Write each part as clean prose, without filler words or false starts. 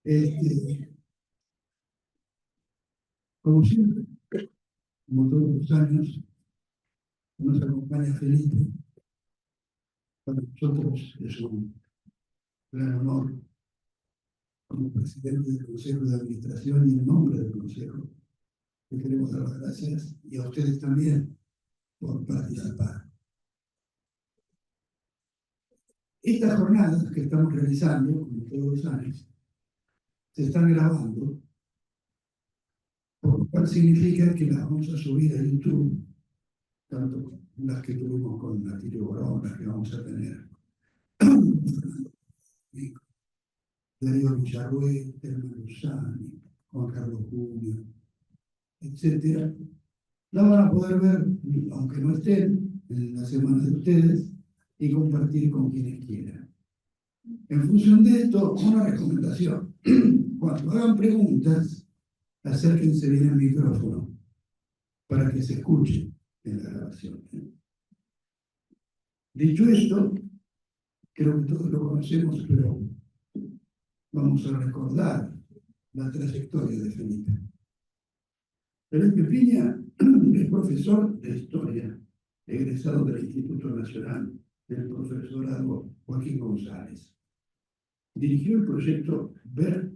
Este, como siempre, como todos los años, nos acompaña Felipe. Para nosotros es un gran honor, como presidente del Consejo de Administración y en nombre del Consejo, que queremos dar las gracias y a ustedes también por participar. Estas jornadas que estamos realizando, como todos los años, se están grabando, lo cual significa que las vamos a subir a YouTube, tanto las que tuvimos con Natilio Borón, las que vamos a tener Darío Villarruel, Telma Luzani, Juan Carlos Julio, etc. La van a poder ver, aunque no estén, en la semana de ustedes y compartir con quienes quieran. En función de esto, una recomendación. Cuando hagan preguntas, acérquense bien al micrófono para que se escuche en la grabación. Dicho esto, creo que todos lo conocemos, pero vamos a recordar la trayectoria de Felipe. Felipe Piña es profesor de historia, egresado del Instituto Nacional del Profesorado Joaquín González. Dirigió el proyecto Ver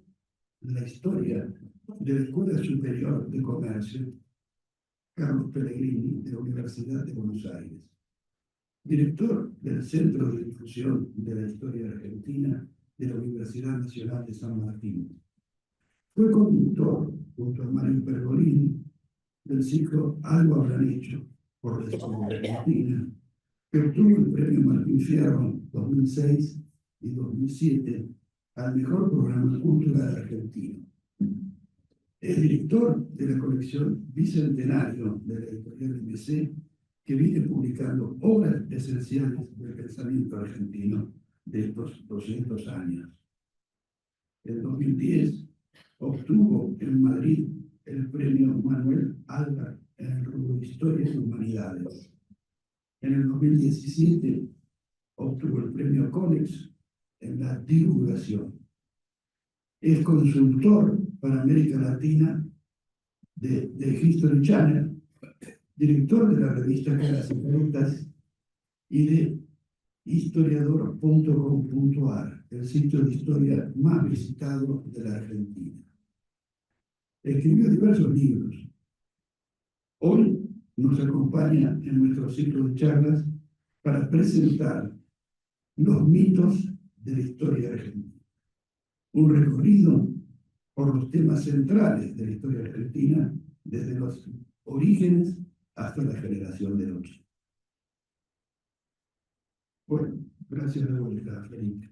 la Historia de la Escuela Superior de Comercio Carlos Pellegrini de la Universidad de Buenos Aires. Director del Centro de Difusión de la Historia Argentina de la Universidad Nacional de San Martín. Fue conductor, junto a Mario Pergolini, del ciclo Algo habrán hecho por la Historia Argentina, que obtuvo el premio Martín Fierro 2006 y 2007 al mejor programa cultural argentino. Es director de la colección Bicentenario de la editorial MC, que viene publicando obras esenciales del pensamiento argentino de estos 200 años. En 2010 obtuvo en Madrid el premio Manuel Alba en el rubro de Historias y Humanidades. En el 2017 obtuvo el premio Conex en la divulgación. Es consultor para América Latina de History Channel, director de la revista Caras y Caretas y de historiador.com.ar, el sitio de historia más visitado de la Argentina. Escribió diversos libros. Hoy nos acompaña en nuestro ciclo de charlas para presentar los mitos de la historia argentina. Un recorrido por los temas centrales de la historia argentina, desde los orígenes hasta la generación de hoy. Bueno, gracias de vuelta, Felipe.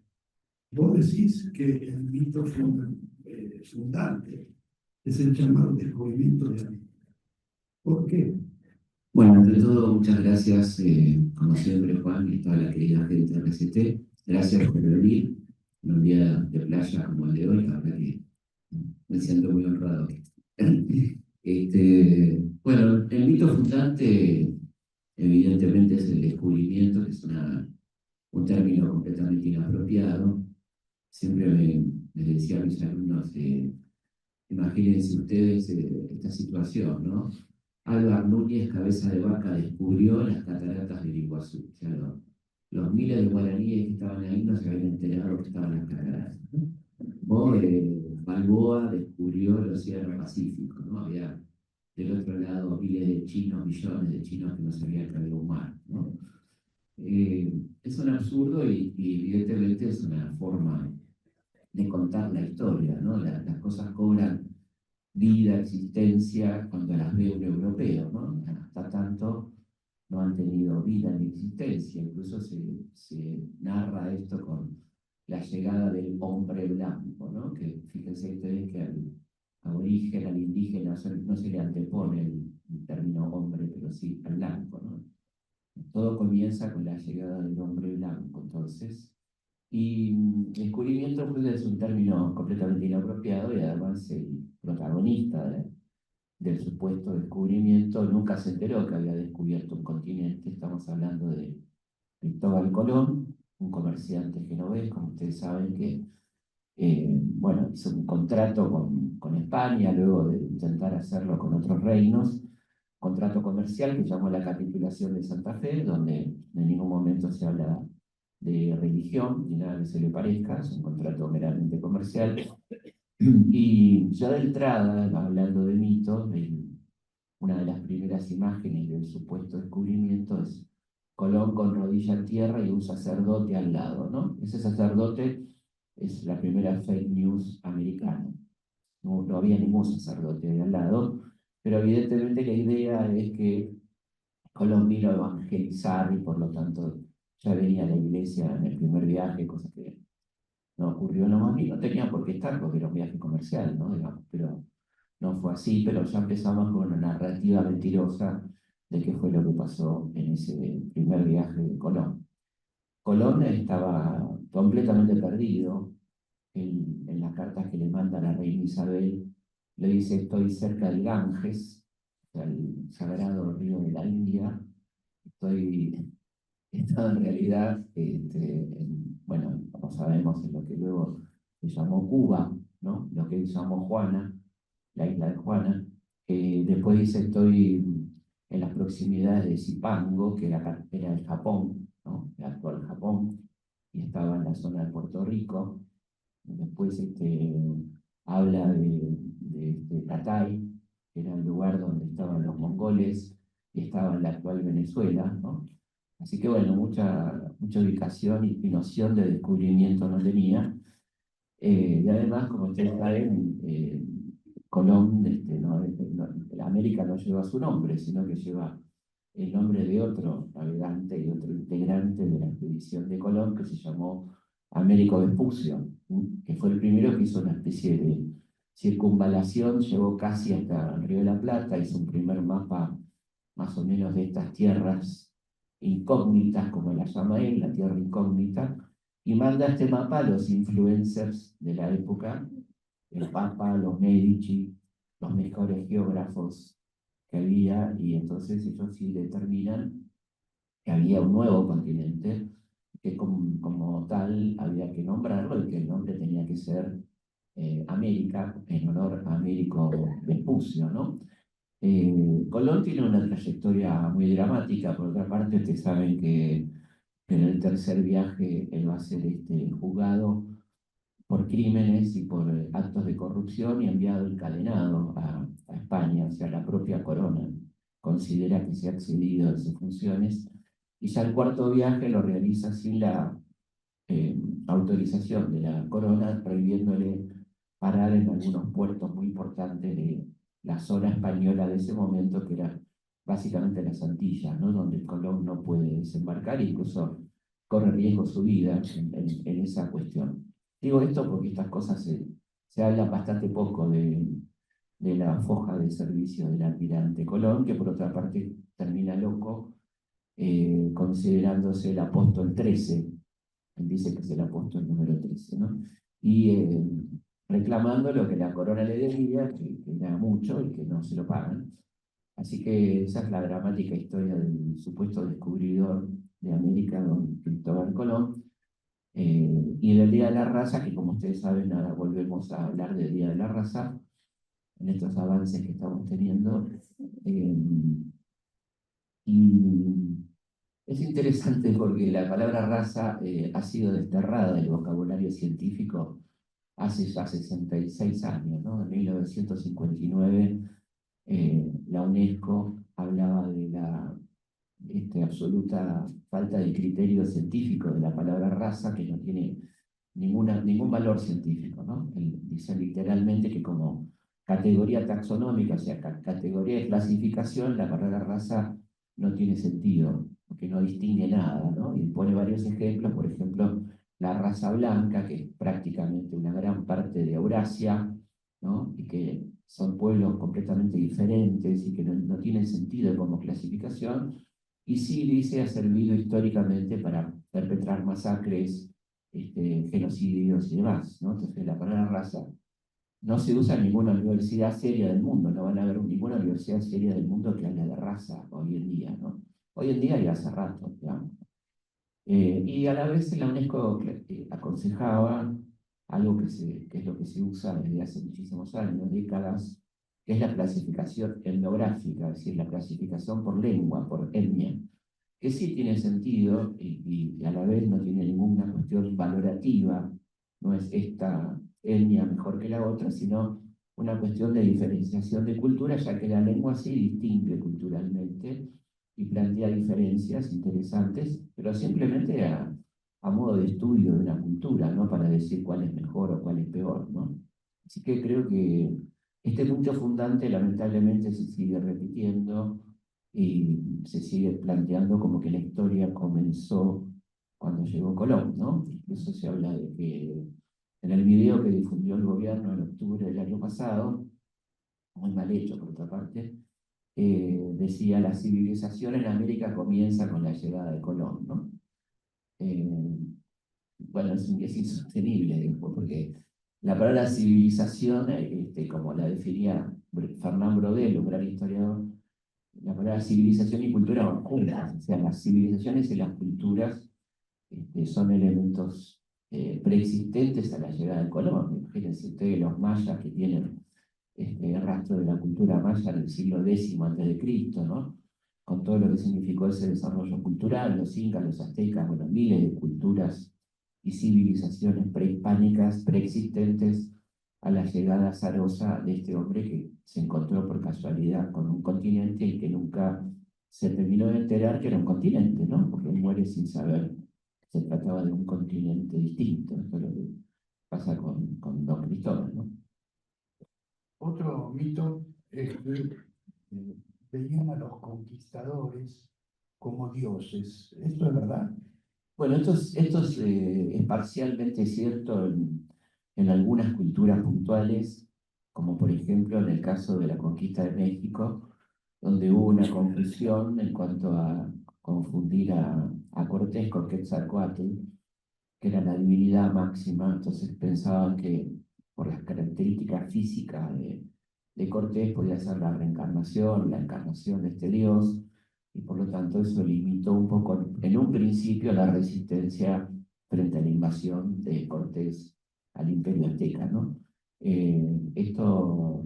Vos decís que el mito fundante es el llamado descubrimiento de América. ¿Por qué? Bueno, ante todo, muchas gracias, como siempre, Juan, y toda la querida gente de RCT. Gracias por venir en un día de playa como el de hoy, la verdad que me siento muy honrado. Bueno, el mito fundante, evidentemente, es el descubrimiento, que es un término completamente inapropiado. Siempre me decía a mis alumnos, imagínense ustedes esta situación, ¿no? Álvar Núñez, cabeza de vaca, descubrió las cataratas del Iguazú. O sea, los miles de guaraníes que estaban ahí no se habían enterado que estaban las cataratas, ¿no? O Balboa descubrió el Océano Pacífico, ¿no? Había del otro lado miles de chinos, millones de chinos que no sabían que había un mar, ¿no? Es un absurdo y evidentemente es una forma de contar la historia, ¿no? Las cosas cobran vida, existencia, cuando las ve un europeo, ¿no? Hasta tanto no han tenido vida ni existencia. Incluso se narra esto con la llegada del hombre blanco, ¿no? Que fíjense ustedes que al aborigen, al indígena, no se le antepone el término hombre, pero sí al blanco, ¿no? Todo comienza con la llegada del hombre blanco, entonces. Y descubrimiento pues, es un término completamente inapropiado y además el protagonista del supuesto descubrimiento, nunca se enteró que había descubierto un continente. Estamos hablando de Cristóbal Colón, un comerciante genovés, como ustedes saben, que bueno, hizo un contrato con España, luego de intentar hacerlo con otros reinos, contrato comercial que llamó la Capitulación de Santa Fe, donde en ningún momento se habla de religión ni nada que se le parezca, es un contrato meramente comercial. Y ya de entrada, hablando de mitos, una de las primeras imágenes del supuesto descubrimiento es Colón con rodilla en tierra y un sacerdote al lado, ¿no? Ese sacerdote es la primera fake news americana. No había ningún sacerdote ahí al lado, pero evidentemente la idea es que Colón vino a evangelizar y por lo tanto ya venía a la iglesia en el primer viaje, cosa que no ocurrió nomás, y no tenía por qué estar porque era un viaje comercial, ¿no? Digamos, pero no fue así, pero ya empezamos con una narrativa mentirosa de qué fue lo que pasó en ese primer viaje de Colón. Colón estaba completamente perdido. En las cartas que le manda la reina Isabel, le dice: estoy cerca del Ganges, o sea, el sagrado río de la India. Estaba en realidad, bueno, como sabemos, en lo que luego se llamó Cuba, ¿no? Lo que llamó Juana, la isla de Juana. Después dice: estoy en las proximidades de Zipango, que era el Japón, ¿no? El actual Japón, y estaba en la zona de Puerto Rico. Después habla de Catay, que era el lugar donde estaban los mongoles, y estaba en la actual Venezuela, ¿no? Así que bueno, mucha ubicación y noción de descubrimiento no tenía. Y además, como ustedes saben, Colón, América no lleva su nombre, sino que lleva el nombre de otro navegante y otro integrante de la expedición de Colón, que se llamó Américo Vespucio, que fue el primero que hizo una especie de circunvalación, llegó casi hasta el Río de la Plata, hizo un primer mapa más o menos de estas tierras incógnitas, como la llama él, la tierra incógnita, y manda este mapa a los influencers de la época, el Papa, los Medici, los mejores geógrafos que había, y entonces ellos sí determinan que había un nuevo continente, que como tal había que nombrarlo y que el nombre tenía que ser América, en honor a Américo Vespucio, ¿no? Colón tiene una trayectoria muy dramática. Por otra parte, ustedes saben que en el tercer viaje él va a ser juzgado por crímenes y por actos de corrupción y enviado encadenado a España. O sea, la propia corona considera que se ha excedido de sus funciones, y ya el cuarto viaje lo realiza sin la autorización de la corona, prohibiéndole parar en algunos puertos muy importantes de la zona española de ese momento, que era básicamente las Antillas, ¿no? Donde Colón no puede desembarcar, incluso corre riesgo su vida en esa cuestión. Digo esto porque estas cosas se habla bastante poco de la foja de servicio del almirante Colón, que por otra parte termina loco, considerándose el apóstol 13. Él dice que es el apóstol número 13, ¿no? Y reclamando lo que la corona le debía, que era mucho y que no se lo pagan. Así que esa es la dramática historia del supuesto descubridor de América, don Cristóbal Colón. Y del Día de la Raza, que como ustedes saben, ahora volvemos a hablar del Día de la Raza, en estos avances que estamos teniendo. Y es interesante porque la palabra raza ha sido desterrada del vocabulario científico hace ya 66 años, ¿no? En 1959 la UNESCO hablaba de la absoluta falta de criterio científico de la palabra raza, que no tiene ningún valor científico, ¿no? Dice literalmente que como categoría taxonómica, o sea, categoría de clasificación, la palabra raza no tiene sentido, porque no distingue nada, ¿no? Y pone varios ejemplos, por ejemplo, la raza blanca, que es prácticamente una gran parte de Eurasia, ¿no? Y que son pueblos completamente diferentes y que no tienen sentido como clasificación, y sí, dice, ha servido históricamente para perpetrar masacres, genocidios y demás, ¿no? Entonces la palabra raza no se usa en ninguna universidad seria del mundo, no van a haber ninguna universidad seria del mundo que hable de raza hoy en día, ¿no? Hoy en día y hace rato, digamos. Y a la vez la UNESCO aconsejaba algo que es lo que se usa desde hace muchísimos años, décadas, que es la clasificación etnográfica, es decir, la clasificación por lengua, por etnia, que sí tiene sentido y a la vez no tiene ninguna cuestión valorativa, no es esta etnia mejor que la otra, sino una cuestión de diferenciación de cultura, ya que la lengua sí distingue culturalmente y plantea diferencias interesantes, pero simplemente a modo de estudio de una cultura, no para decir cuál es mejor o cuál es peor, ¿no? Así que creo que este punto fundante lamentablemente se sigue repitiendo y se sigue planteando como que la historia comenzó cuando llegó Colón, ¿no? Incluso se habla de que en el video que difundió el gobierno en octubre del año pasado, muy mal hecho por otra parte, decía la civilización en América comienza con la llegada de Colón, ¿no? Eh, bueno, es insostenible, digamos, porque la palabra civilización, como la definía Fernán Brodel, un gran historiador, la palabra civilización y cultura van juntas, o sea, las civilizaciones y las culturas son elementos preexistentes a la llegada de Colón. Imagínense ustedes los mayas que tienen el rastro de la cultura maya en el siglo X antes de Cristo, ¿no? Con todo lo que significó ese desarrollo cultural, los incas, los aztecas, bueno, miles de culturas y civilizaciones prehispánicas preexistentes a la llegada azarosa de este hombre que se encontró por casualidad con un continente y que nunca se terminó de enterar que era un continente, ¿no? Porque él muere sin saber que se trataba de un continente distinto. Esto es lo que pasa con Don Cristóbal, ¿no? Otro mito es que veían a los conquistadores como dioses. ¿Esto es verdad? Bueno, es parcialmente cierto en algunas culturas puntuales, como por ejemplo en el caso de la conquista de México, donde hubo una confusión en cuanto a confundir a Cortés con Quetzalcóatl, que era la divinidad máxima, entonces pensaban que por las características físicas de Cortés podía ser la reencarnación, la encarnación de este dios, y por lo tanto eso limitó un poco en un principio la resistencia frente a la invasión de Cortés al imperio azteca, ¿no? Esto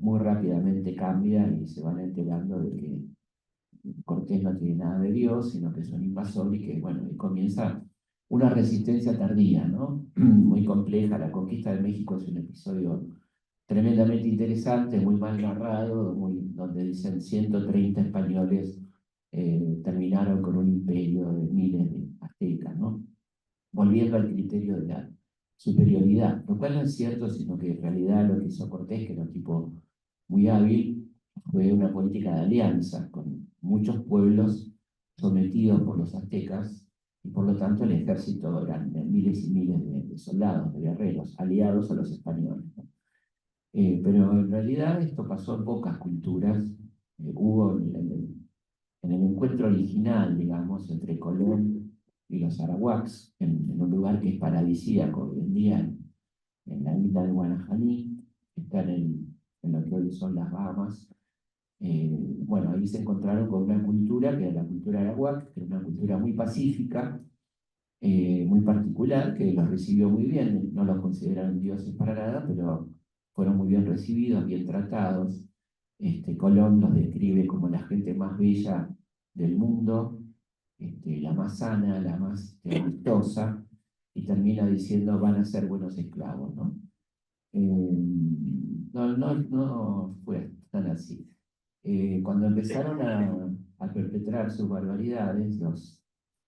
muy rápidamente cambia y se van enterando de que Cortés no tiene nada de Dios, sino que es un invasor y que, bueno, y comienza una resistencia tardía, ¿no? Muy compleja. La conquista de México es un episodio tremendamente interesante, muy mal narrado, donde dicen 130 españoles terminaron con un imperio de miles de aztecas, ¿no? Volviendo al criterio de la superioridad, lo cual no es cierto, sino que en realidad lo que hizo Cortés, que era un tipo muy hábil, fue una política de alianza con muchos pueblos sometidos por los aztecas, y por lo tanto el ejército eran de miles y miles de soldados, de guerreros, aliados a los españoles, ¿no? Pero en realidad esto pasó en pocas culturas. Hubo en el encuentro original, digamos, entre Colón y los arawaks, en un lugar que es paradisíaco hoy en día, en la isla de Guanajaní, que está en lo que hoy son las Bahamas. Bueno, ahí se encontraron con una cultura que era la cultura arawak, que era una cultura muy pacífica, muy particular, que los recibió muy bien, no los consideraron dioses para nada, pero fueron muy bien recibidos, bien tratados. Colón los describe como la gente más bella del mundo, la más sana, la más amistosa, y termina diciendo van a ser buenos esclavos, ¿no? No fue tan así. Cuando empezaron a perpetrar sus barbaridades, los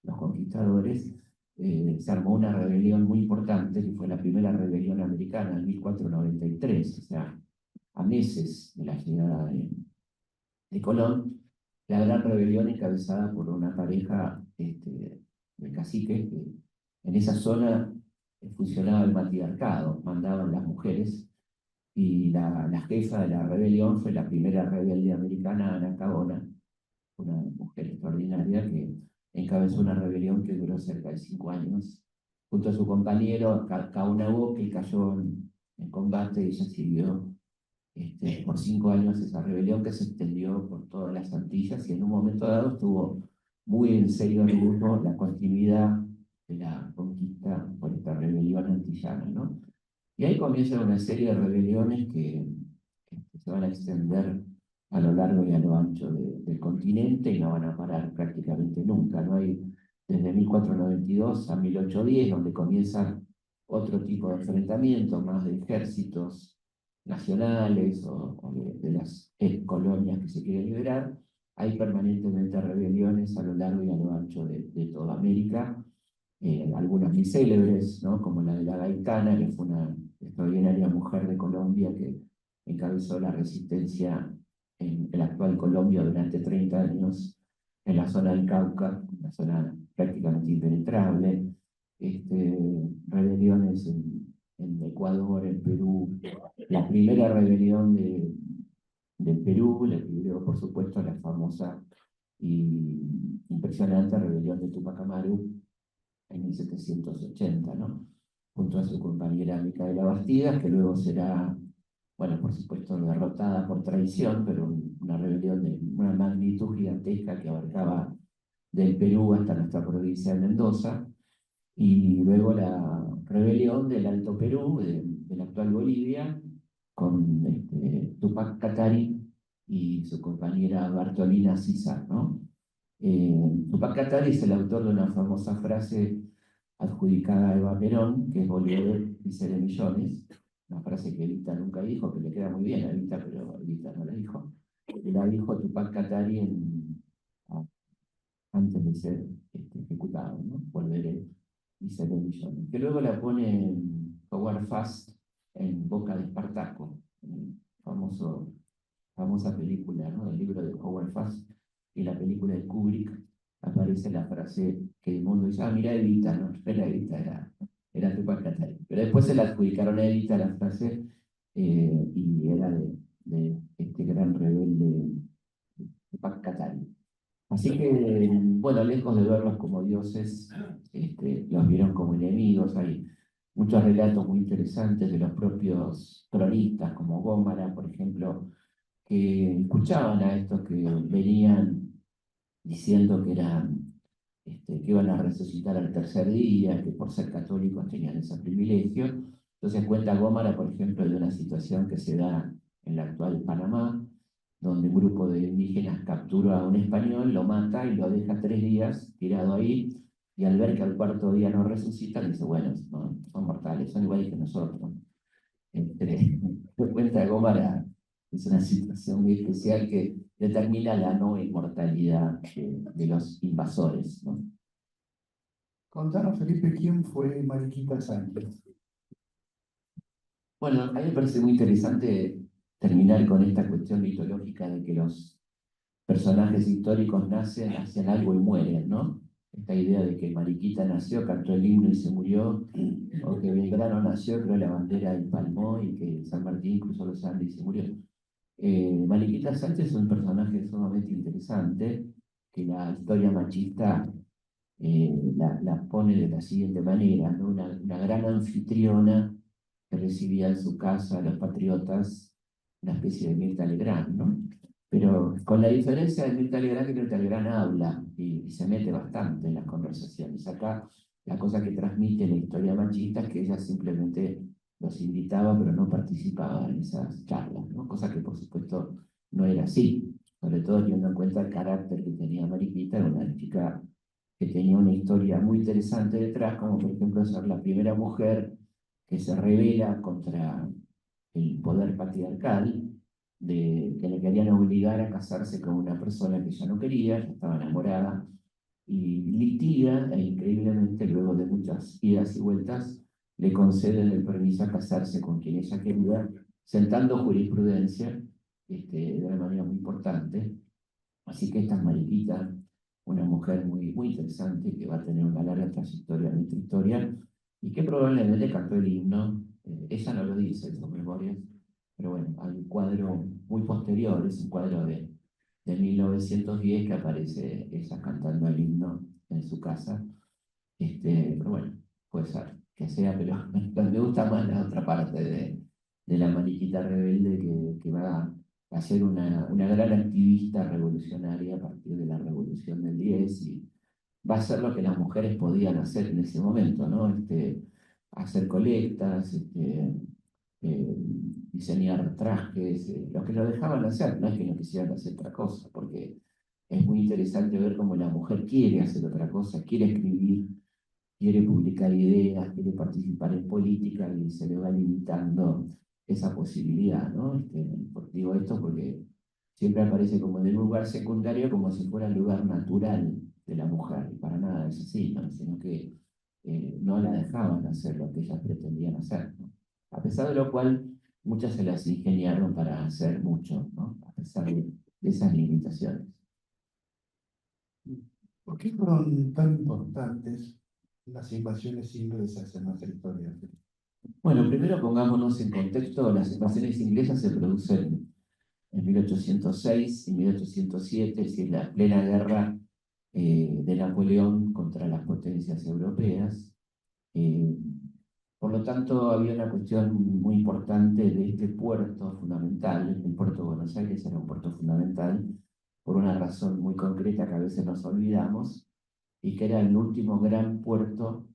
conquistadores, se armó una rebelión muy importante, que fue la primera rebelión americana en 1493, o sea, a meses de la llegada de Colón, la gran rebelión encabezada por una pareja de caciques que en esa zona funcionaba el matriarcado, mandaban las mujeres, y la jefa de la rebelión fue la primera rebelde americana, Ana Caona, una mujer extraordinaria que encabezó una rebelión que duró cerca de 5 años, junto a su compañero Kaunago, que cayó en combate, y ella sirvió por 5 años esa rebelión que se extendió por todas las Antillas y en un momento dado estuvo muy en serio riesgo la continuidad de la conquista por esta rebelión antillana, ¿no? Y ahí comienzan una serie de rebeliones que se van a extender a lo largo y a lo ancho del continente y no van a parar prácticamente nunca, ¿no? Hay desde 1492 a 1810, donde comienza otro tipo de enfrentamiento, más de ejércitos nacionales o de las colonias que se quieren liberar. Hay permanentemente rebeliones a lo largo y a lo ancho de toda América, algunas muy célebres, ¿no? Como la de la Gaitana, que fue una extraordinaria mujer de Colombia que encabezó la resistencia en el actual Colombia durante 30 años en la zona del Cauca, una zona prácticamente impenetrable, rebeliones en Ecuador, en Perú, la primera rebelión de Perú, la que lideró por supuesto la famosa y impresionante rebelión de Tupac Amaru en 1780, ¿no? Junto a su compañera Micaela Bastidas, que luego será, bueno, por supuesto, derrotada por traición, pero una rebelión de una magnitud gigantesca que abarcaba del Perú hasta nuestra provincia de Mendoza, y luego la rebelión del Alto Perú, de la actual Bolivia, con Tupac Katari y su compañera Bartolina Sisa, ¿no? Tupac Katari es el autor de una famosa frase adjudicada a Eva Perón, que es volver y seré millones, una frase que Evita nunca dijo, que le queda muy bien a Evita, pero Evita no la dijo. La dijo Tupac Katari antes de ser ejecutado, ¿no? Volveré y seré millones. Que luego la pone Howard Fast en Boca de Espartaco, famosa película, ¿no? El libro de Howard Fast y la película de Kubrick, aparece la frase que el mundo dice, ah, mira Evita, no era Evita, era Tupac Katari. Pero después se la adjudicaron a Evita la frase y era de este gran rebelde Tupac Katari. Así que, bueno, lejos de verlos como dioses, los vieron como enemigos. Hay muchos relatos muy interesantes de los propios cronistas, como Gómara, por ejemplo, que escuchaban a estos que venían diciendo que iban a resucitar al tercer día, que por ser católicos tenían ese privilegio. Entonces cuenta Gómara, por ejemplo, de una situación que se da en la actual Panamá, donde un grupo de indígenas captura a un español, lo mata y lo deja 3 días tirado ahí, y al ver que al cuarto día no resucitan, dice, bueno, son mortales, son iguales que nosotros. Cuenta Gómara, es una situación muy especial que determina la no inmortalidad de los invasores, ¿no? Contanos, Felipe, quién fue Mariquita Sánchez. Bueno, a mí me parece muy interesante terminar con esta cuestión mitológica de que los personajes históricos nacen, hacen algo y mueren, ¿no? Esta idea de que Mariquita nació, cantó el himno y se murió, o que Belgrano nació, creó la bandera y palmó, y que San Martín cruzó los Andes y se murió. Mariquita Sánchez es un personaje sumamente interesante, que la historia machista la pone de la siguiente manera, ¿no? Una gran anfitriona que recibía en su casa a los patriotas, una especie de Mirta Legrand, ¿no? Pero con la diferencia de Mirta Legrand, que Mirta Legrand habla y se mete bastante en las conversaciones. Acá la cosa que transmite la historia machista es que ella simplemente los invitaba, pero no participaba en esas charlas, ¿no? Cosa que por supuesto no era así, sobre todo teniendo en cuenta el carácter que tenía Mariquita, era una chica que tenía una historia muy interesante detrás, como por ejemplo ser la primera mujer que se rebela contra el poder patriarcal, que le querían obligar a casarse con una persona que ella no quería, ya estaba enamorada, y litiga, e increíblemente, luego de muchas idas y vueltas, le conceden el permiso a casarse con quien ella quería, sentando jurisprudencia de una manera muy importante. Así que esta es Mariquita, una mujer muy interesante que va a tener una larga trayectoria en nuestra historia y que probablemente cantó el himno. Ella no lo dice en sus memorias, pero bueno, hay un cuadro muy posterior, es un cuadro de 1910 que aparece ella cantando el himno en su casa. Pero bueno, puede ser que sea, pero me gusta más la otra parte de la mariquita rebelde que va a ser una gran activista revolucionaria a partir de la Revolución del 10 y va a ser lo que las mujeres podían hacer en ese momento, ¿no? Hacer colectas, eh, diseñar trajes, lo que lo dejaban hacer, no es que no quisieran hacer otra cosa, porque es muy interesante ver cómo la mujer quiere hacer otra cosa, quiere escribir, quiere publicar ideas, quiere participar en política y se le va limitando esa posibilidad, ¿no? Digo esto porque siempre aparece como en el lugar secundario, como si fuera el lugar natural de la mujer, y para nada es así, ¿no? Sino que no la dejaban hacer lo que ellas pretendían hacer, ¿no? A pesar de lo cual, muchas se las ingeniaron para hacer mucho, ¿no? A pesar de esas limitaciones. ¿Por qué fueron tan importantes las invasiones inglesas en nuestra historia? Bueno, primero pongámonos en contexto, las invasiones inglesas se producen en 1806 y 1807, es decir, la plena guerra de Napoleón contra las potencias europeas. Eh, por lo tanto, había una cuestión muy importante de este puerto fundamental. El puerto de Buenos Aires era un puerto fundamental por una razón muy concreta que a veces nos olvidamos, y que era el último gran puerto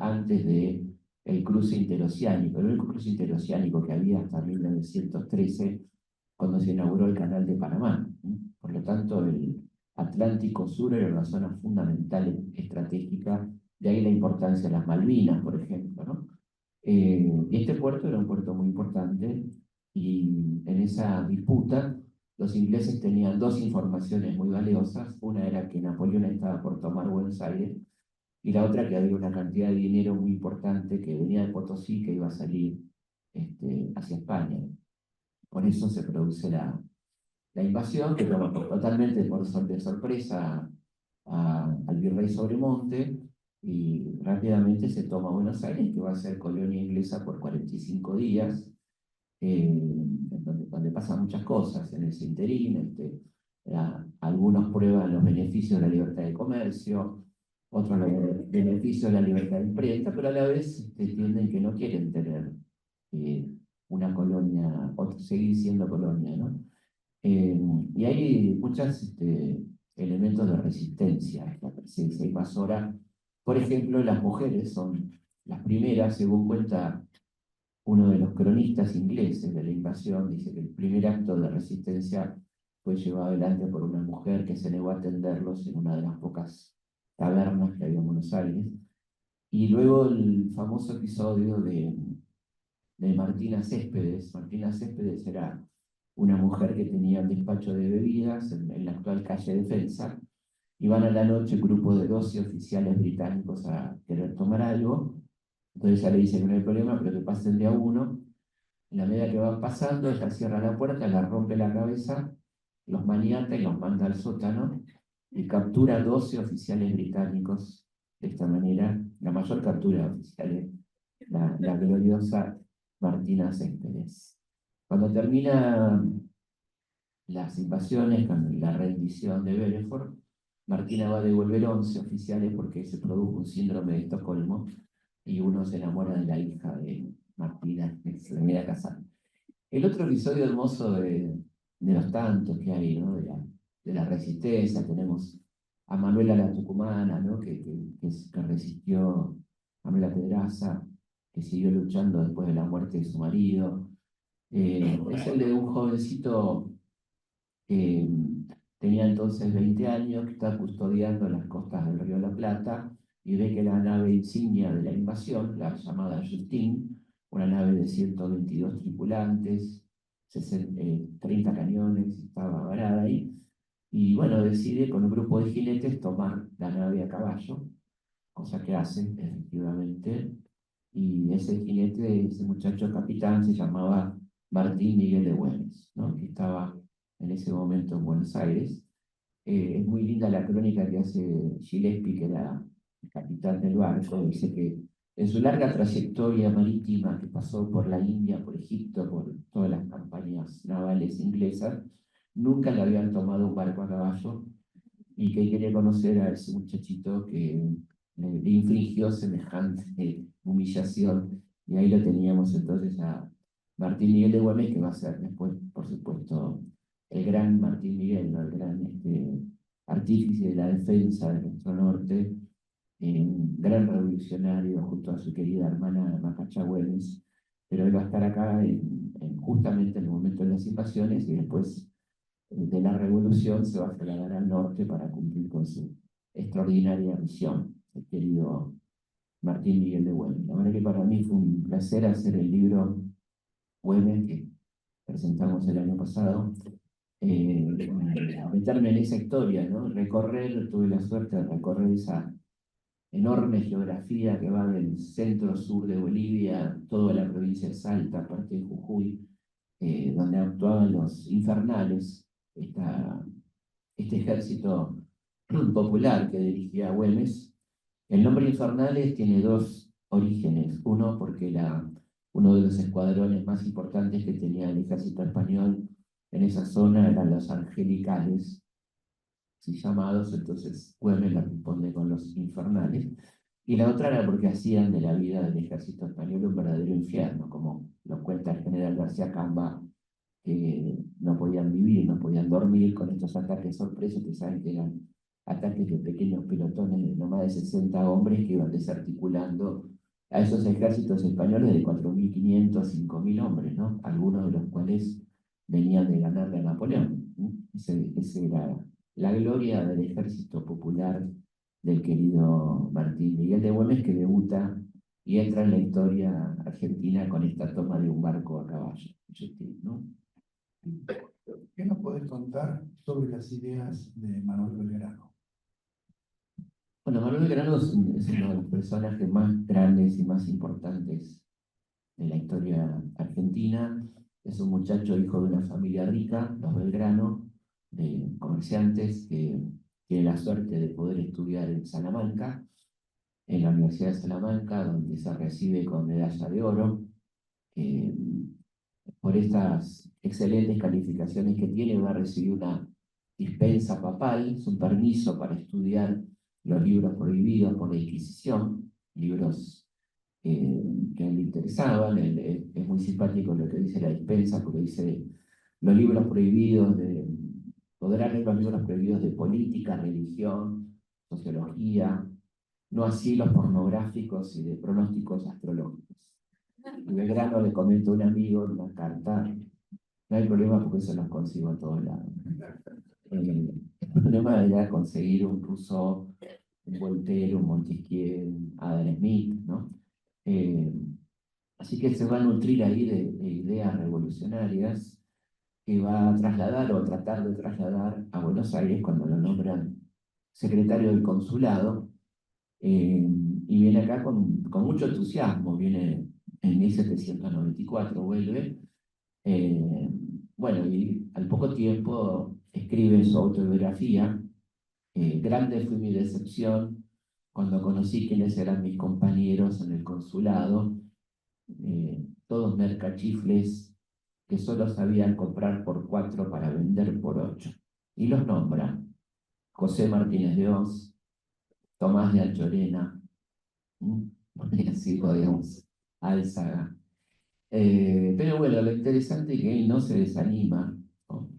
antes de el cruce interoceánico, el único cruce interoceánico que había hasta 1913, cuando se inauguró el Canal de Panamá. Por lo tanto, el Atlántico Sur era una zona fundamental estratégica, de ahí la importancia de las Malvinas, por ejemplo, ¿no? Y este puerto era un puerto muy importante, y en esa disputa los ingleses tenían dos informaciones muy valiosas. Una era que Napoleón estaba por tomar Buenos Aires, y la otra que había una cantidad de dinero muy importante que venía de Potosí que iba a salir hacia España. Por eso se produce la invasión, que toma totalmente de sorpresa al virrey Sobremonte, y rápidamente se toma Buenos Aires, que va a ser colonia inglesa por 45 días, donde pasan muchas cosas en ese interín. Algunos prueban los beneficios de la libertad de comercio, otros los beneficios de la libertad de imprenta, pero a la vez entienden que no quieren tener eh, una colonia, o seguir siendo colonia, ¿no? Eh, y hay muchos elementos de resistencia a esta presencia invasora. Por ejemplo, las mujeres son las primeras, según cuenta uno de los cronistas ingleses de la invasión, dice que el primer acto de resistencia fue llevado adelante por una mujer que se negó a atenderlos en una de las pocas tabernas que había en Buenos Aires. Y luego el famoso episodio de Martina Céspedes. Martina Céspedes era una mujer que tenía un despacho de bebidas en la actual calle Defensa. Iban a la noche un grupo de 12 oficiales británicos a querer tomar algo. Entonces ella le dice que no hay problema, pero que pasen de a uno. En la medida que van pasando, ella cierra la puerta, la rompe la cabeza, los maniata y los manda al sótano, y captura a 12 oficiales británicos. De esta manera, la mayor captura de oficiales, la gloriosa Martina Céspedes. Cuando termina las invasiones con la rendición de Belfort, Martina va a devolver 11 oficiales porque se produjo un síndrome de Estocolmo, y uno se enamora de la hija de Martina, que se le viene a casar. El otro episodio hermoso de los tantos que hay, ¿no? De la resistencia, tenemos a Manuela la Tucumana, ¿no? Que resistió, Manuela Pedraza, que siguió luchando después de la muerte de su marido. Es el de un jovencito que tenía entonces 20 años, que está custodiando las costas del Río de la Plata, y ve que la nave insignia de la invasión, la llamada Justine, una nave de 122 tripulantes, 30 cañones, estaba varada ahí, y bueno, decide con un grupo de jinetes tomar la nave a caballo, cosa que hace efectivamente, y ese jinete, ese muchacho capitán, se llamaba Martín Miguel de Güemes, ¿no? Que estaba en ese momento en Buenos Aires. Es muy linda la crónica que hace Gillespie, que era el capitán del barco. Dice que en su larga trayectoria marítima, que pasó por la India, por Egipto, por todas las campañas navales inglesas, nunca le habían tomado un barco a caballo, y que quería conocer a ese muchachito que le infligió semejante humillación. Y ahí lo teníamos entonces Martín Miguel de Güemes, que va a ser después, por supuesto, el gran Martín Miguel, ¿no? El gran artífice de la defensa de nuestro norte, un gran revolucionario junto a su querida hermana Macacha Güemes, pero él va a estar acá justamente en el momento de las invasiones y después de la revolución se va a trasladar al norte para cumplir con su extraordinaria misión, el querido Martín Miguel de Güemes. La verdad que para mí fue un placer hacer el libro Güemes que presentamos el año pasado, meterme en esa historia, ¿no? Recorrer, tuve la suerte de recorrer esa enorme geografía que va del centro-sur de Bolivia, toda la provincia de Salta, parte de Jujuy, donde actuaban los infernales, este ejército popular que dirigía Güemes. El nombre Infernales tiene dos orígenes. Uno, porque uno de los escuadrones más importantes que tenía el ejército español en esa zona eran los Angelicales, así llamados, entonces Güemes la responde con los Infernales. Y la otra era porque hacían de la vida del ejército español un verdadero infierno, como lo cuenta el general García Camba, que no podían vivir, no podían dormir con estos ataques sorpresos, que saben que eran ataques de pequeños pelotones de no más de 60 hombres que iban desarticulando a esos ejércitos españoles de 4.500, 5.000 hombres, ¿no? Algunos de los cuales venían de ganarle a Napoleón, ¿no? Ese era la gloria del ejército popular del querido Martín Miguel de Güemes, que debuta y entra en la historia argentina con esta toma de un barco a caballo, ¿no? ¿Qué nos podés contar sobre las ideas de Manuel Belgrano? Bueno, Manuel Belgrano es uno de los personajes más grandes y más importantes de la historia argentina. Es un muchacho hijo de una familia rica, los Belgrano, de comerciantes, que tiene la suerte de poder estudiar en Salamanca, en la Universidad de Salamanca, donde se recibe con medalla de oro. Eh, por estas excelentes calificaciones que tiene, va a recibir una dispensa papal, es un permiso para estudiar los libros prohibidos por la Inquisición, libros que a él le interesaban. Es muy simpático lo que dice la dispensa, porque dice los libros prohibidos podrán leer los libros prohibidos de política, religión, sociología, no así los pornográficos y de pronósticos astrológicos. Y Belgrano le comenta a un amigo en una carta, no hay problema porque eso los consigo a todos lados. El problema era conseguir un Rousseau, un Voltaire, un Montesquieu, un Adam Smith, ¿no? Así que se va a nutrir ahí de ideas revolucionarias que va a trasladar o a tratar de trasladar a Buenos Aires cuando lo nombran secretario del consulado, y viene acá con mucho entusiasmo, viene en 1794, vuelve, bueno, y al poco tiempo escribe su autobiografía, grande fue mi decepción cuando conocí quiénes eran mis compañeros en el consulado, todos mercachifles que solo sabían comprar por 4 para vender por 8. Y los nombra José Martínez de Oz, Tomás de Anchorena, y así podíamos, Álzaga. Pero bueno, lo interesante es que él no se desanima, ¿no?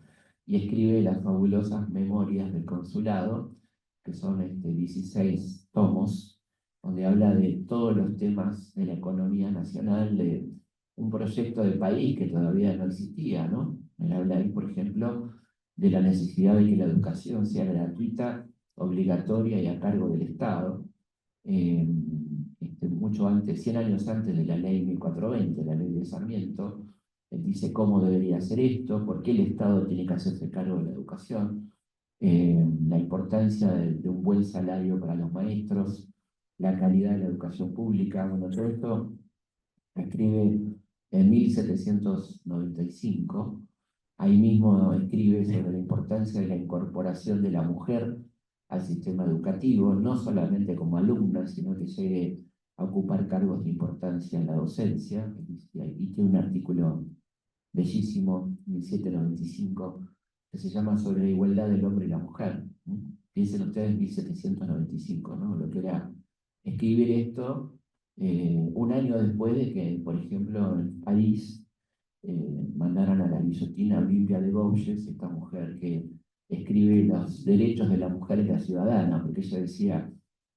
Y escribe las fabulosas memorias del consulado, que son 16 tomos, donde habla de todos los temas de la economía nacional, de un proyecto de país que todavía no existía, ¿no? Él habla ahí, por ejemplo, de la necesidad de que la educación sea gratuita, obligatoria y a cargo del Estado. Mucho antes, 100 años antes de la ley 1420, la ley de Sarmiento, él dice cómo debería ser esto, por qué el Estado tiene que hacerse cargo de la educación, la importancia de un buen salario para los maestros, la calidad de la educación pública. Bueno, todo esto escribe en 1795. Ahí mismo escribe sobre la importancia de la incorporación de la mujer al sistema educativo, no solamente como alumna, sino que llegue a ocupar cargos de importancia en la docencia. Y tiene un artículo bellísimo, 1795, que se llama Sobre la igualdad del hombre y la mujer. Piensen ustedes 1795, ¿no? Lo que era escribir esto un año después de que, por ejemplo, en París mandaron a la guillotina Olimpia de Gouges, esta mujer que escribe los derechos de la mujer y la ciudadana, porque ella decía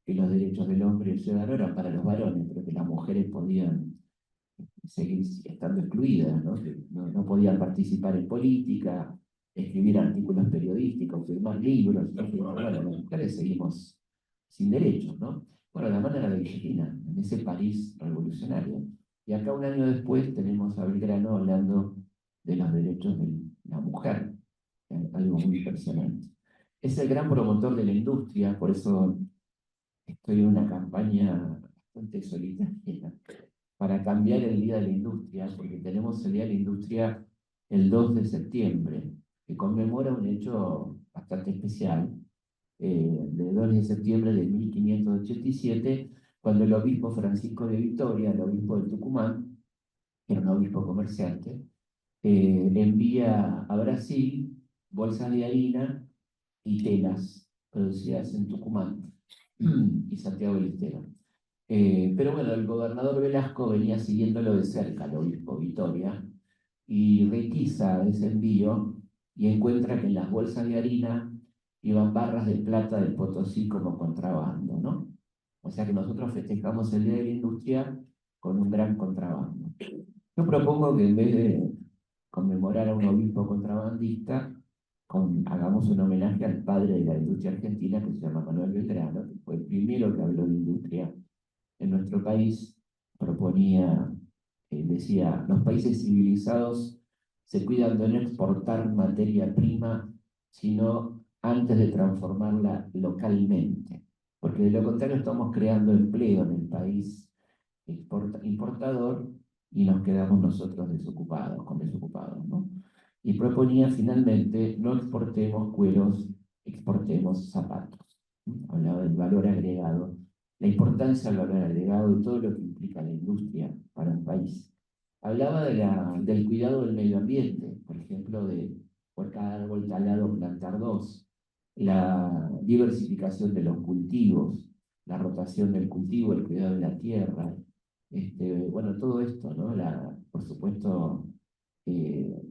que los derechos del hombre y el ciudadano eran para los varones, pero que las mujeres podían seguir estando excluidas, ¿no? Que no podían participar en política, escribir artículos periodísticos, firmar libros. Entonces, bueno, las mujeres seguimos sin derechos, ¿no? Bueno, la mano era la guillotina, en ese París revolucionario. Y acá un año después tenemos a Belgrano hablando de los derechos de la mujer, algo muy impresionante. Es el gran promotor de la industria, por eso estoy en una campaña bastante solitaria para cambiar el Día de la Industria, porque tenemos el Día de la Industria el 2 de septiembre, que conmemora un hecho bastante especial, del 2 de septiembre de 1587, cuando el obispo Francisco de Vitoria, el obispo de Tucumán, que era un obispo comerciante, envía a Brasil bolsas de harina y telas producidas en Tucumán y Santiago del Estero. Pero bueno, el gobernador Velasco venía siguiéndolo de cerca, el obispo Vitoria, y requisa ese envío y encuentra que en las bolsas de harina iban barras de plata del Potosí como contrabando, ¿no? O sea que nosotros festejamos el Día de la Industria con un gran contrabando. Yo propongo que en vez de conmemorar a un obispo contrabandista, hagamos un homenaje al padre de la industria argentina, que se llama Manuel Belgrano, que fue el primero que habló de industria en nuestro país. Proponía, decía, los países civilizados se cuidan de no exportar materia prima, sino antes de transformarla localmente, porque de lo contrario estamos creando empleo en el país importador y nos quedamos nosotros desocupados, ¿no? Y proponía finalmente, no exportemos cueros, exportemos zapatos. Hablaba del valor agregado, la importancia del valor agregado y todo lo que implica la industria para un país. Hablaba del cuidado del medio ambiente, por ejemplo, de por cada árbol talado plantar dos, la diversificación de los cultivos, la rotación del cultivo, el cuidado de la tierra, bueno, todo esto, ¿no? Por supuesto,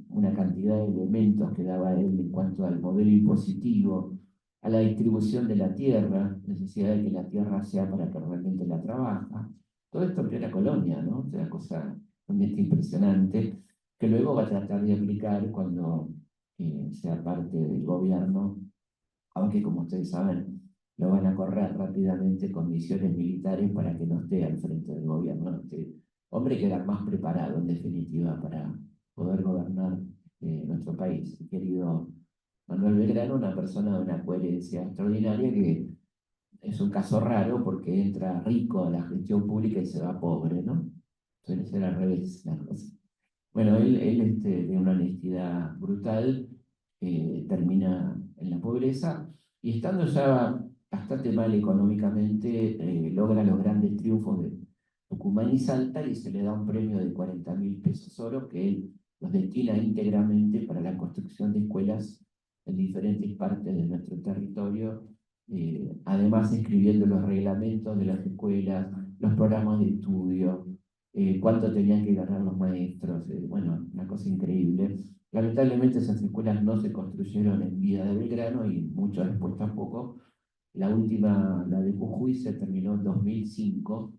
una cantidad de elementos que daba él en cuanto al modelo impositivo, a la distribución de la tierra, necesidad de que la tierra sea para que realmente la trabaja. Todo esto en plena colonia, ¿no? Es una cosa realmente impresionante, que luego va a tratar de aplicar cuando sea parte del gobierno, aunque como ustedes saben, lo van a correr rápidamente con misiones militares para que no esté al frente del gobierno. Este hombre queda más preparado, en definitiva, para poder gobernar nuestro país. El querido Manuel Belgrano, una persona de una coherencia extraordinaria que es un caso raro porque entra rico a la gestión pública y se va pobre, ¿no? Suele ser al revés la cosa. Bueno, él de una honestidad brutal, termina en la pobreza y estando ya bastante mal económicamente, logra los grandes triunfos de Tucumán y Salta y se le da un premio de 40.000 pesos oro que él los destina íntegramente para la construcción de escuelas en diferentes partes de nuestro territorio, además escribiendo los reglamentos de las escuelas, los programas de estudio, cuánto tenían que ganar los maestros, bueno, una cosa increíble. Lamentablemente esas escuelas no se construyeron en vida de Belgrano y mucho después tampoco. La última, la de Jujuy, se terminó en 2005,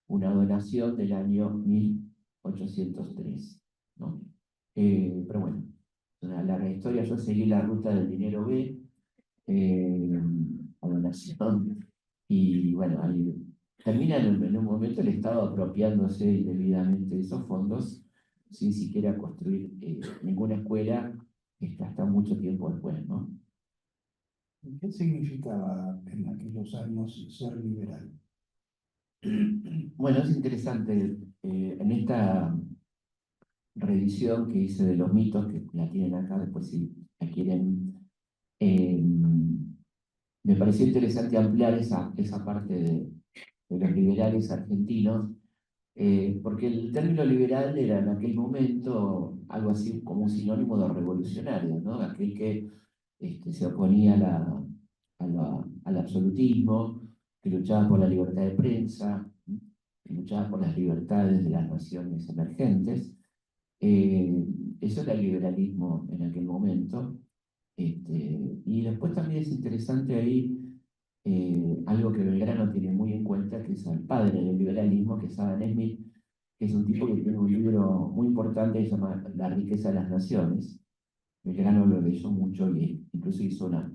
una donación del año 1803, ¿no? Pero bueno, una larga historia. Yo seguí la ruta del dinero B, a donación, y bueno, ahí termina en un momento el Estado apropiándose indebidamente de esos fondos sin siquiera construir ninguna escuela hasta mucho tiempo después, ¿no? ¿Qué significaba en aquellos años ser liberal? Bueno, es interesante, en esta revisión que hice de los mitos, que la tienen acá, después si la quieren, me pareció interesante ampliar esa parte de los liberales argentinos, porque el término liberal era en aquel momento algo así como un sinónimo de revolucionario, ¿no? Aquel que se oponía al absolutismo, que luchaba por la libertad de prensa, que luchaba por las libertades de las naciones emergentes. Eso era el liberalismo en aquel momento. Y después también es interesante ahí algo que Belgrano tiene muy en cuenta, que es al padre del liberalismo, que es Adam Smith, que es un tipo que tiene un libro muy importante que se llama La riqueza de las naciones. Belgrano lo leyó mucho y incluso hizo una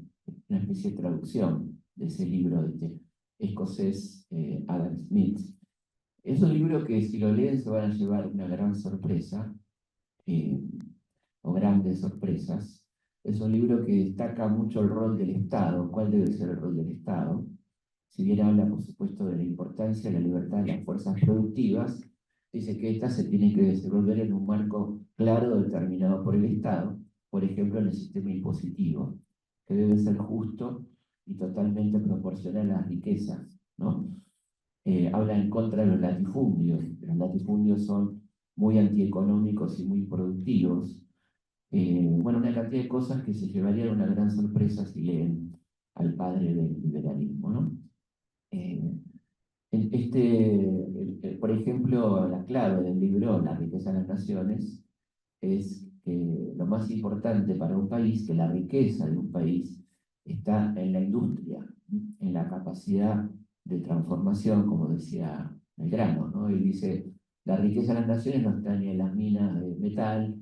especie de traducción de ese libro de este escocés Adam Smith. Es un libro que si lo leen se van a llevar una gran sorpresa, eh, o grandes sorpresas. Es un libro que destaca mucho el rol del Estado, cuál debe ser el rol del Estado. Si bien habla, por supuesto, de la importancia de la libertad de las fuerzas productivas, dice que éstas se tienen que desenvolver en un marco claro determinado por el Estado, por ejemplo, en el sistema impositivo, que debe ser justo y totalmente proporcional a las riquezas, ¿no? Habla en contra de los latifundios. Los latifundios son muy antieconómicos y muy productivos. Bueno, una cantidad de cosas que se llevarían una gran sorpresa si leen al padre del liberalismo, ¿no? Eh, por ejemplo, la clave del libro La riqueza de las naciones es que lo más importante para un país, que la riqueza de un país está en la industria, en la capacidad de transformación, como decía Belgrano, ¿no? Y dice, la riqueza de las naciones no está ni en las minas de metal,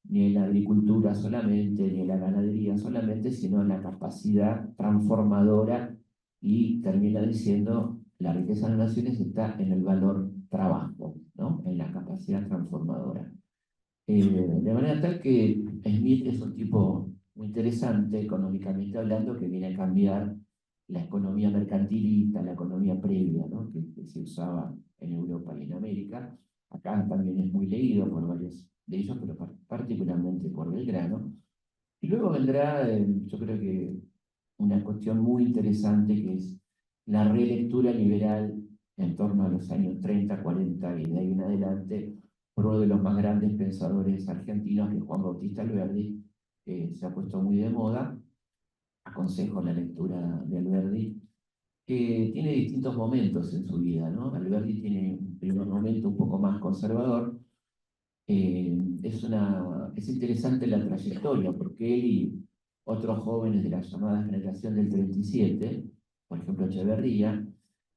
ni en la agricultura solamente, ni en la ganadería solamente, sino en la capacidad transformadora y termina diciendo, la riqueza de las naciones está en el valor trabajo, ¿no? En la capacidad transformadora. De manera tal que Smith es un tipo muy interesante, económicamente hablando, que viene a cambiar la economía mercantilista, la economía previa, ¿no? que se usaba en Europa y en América. Acá también es muy leído por varios de ellos, pero particularmente por Belgrano. Y luego vendrá, yo creo que una cuestión muy interesante que es la relectura liberal en torno a los años 30, 40 y de ahí en adelante, por uno de los más grandes pensadores argentinos, que es Juan Bautista Alberdi, que se ha puesto muy de moda. Aconsejo la lectura de Alberdi, que tiene distintos momentos en su vida, ¿no? Alberdi tiene un primer momento un poco más conservador. Es interesante la trayectoria, porque él y otros jóvenes de la llamada generación del 37, por ejemplo Echeverría,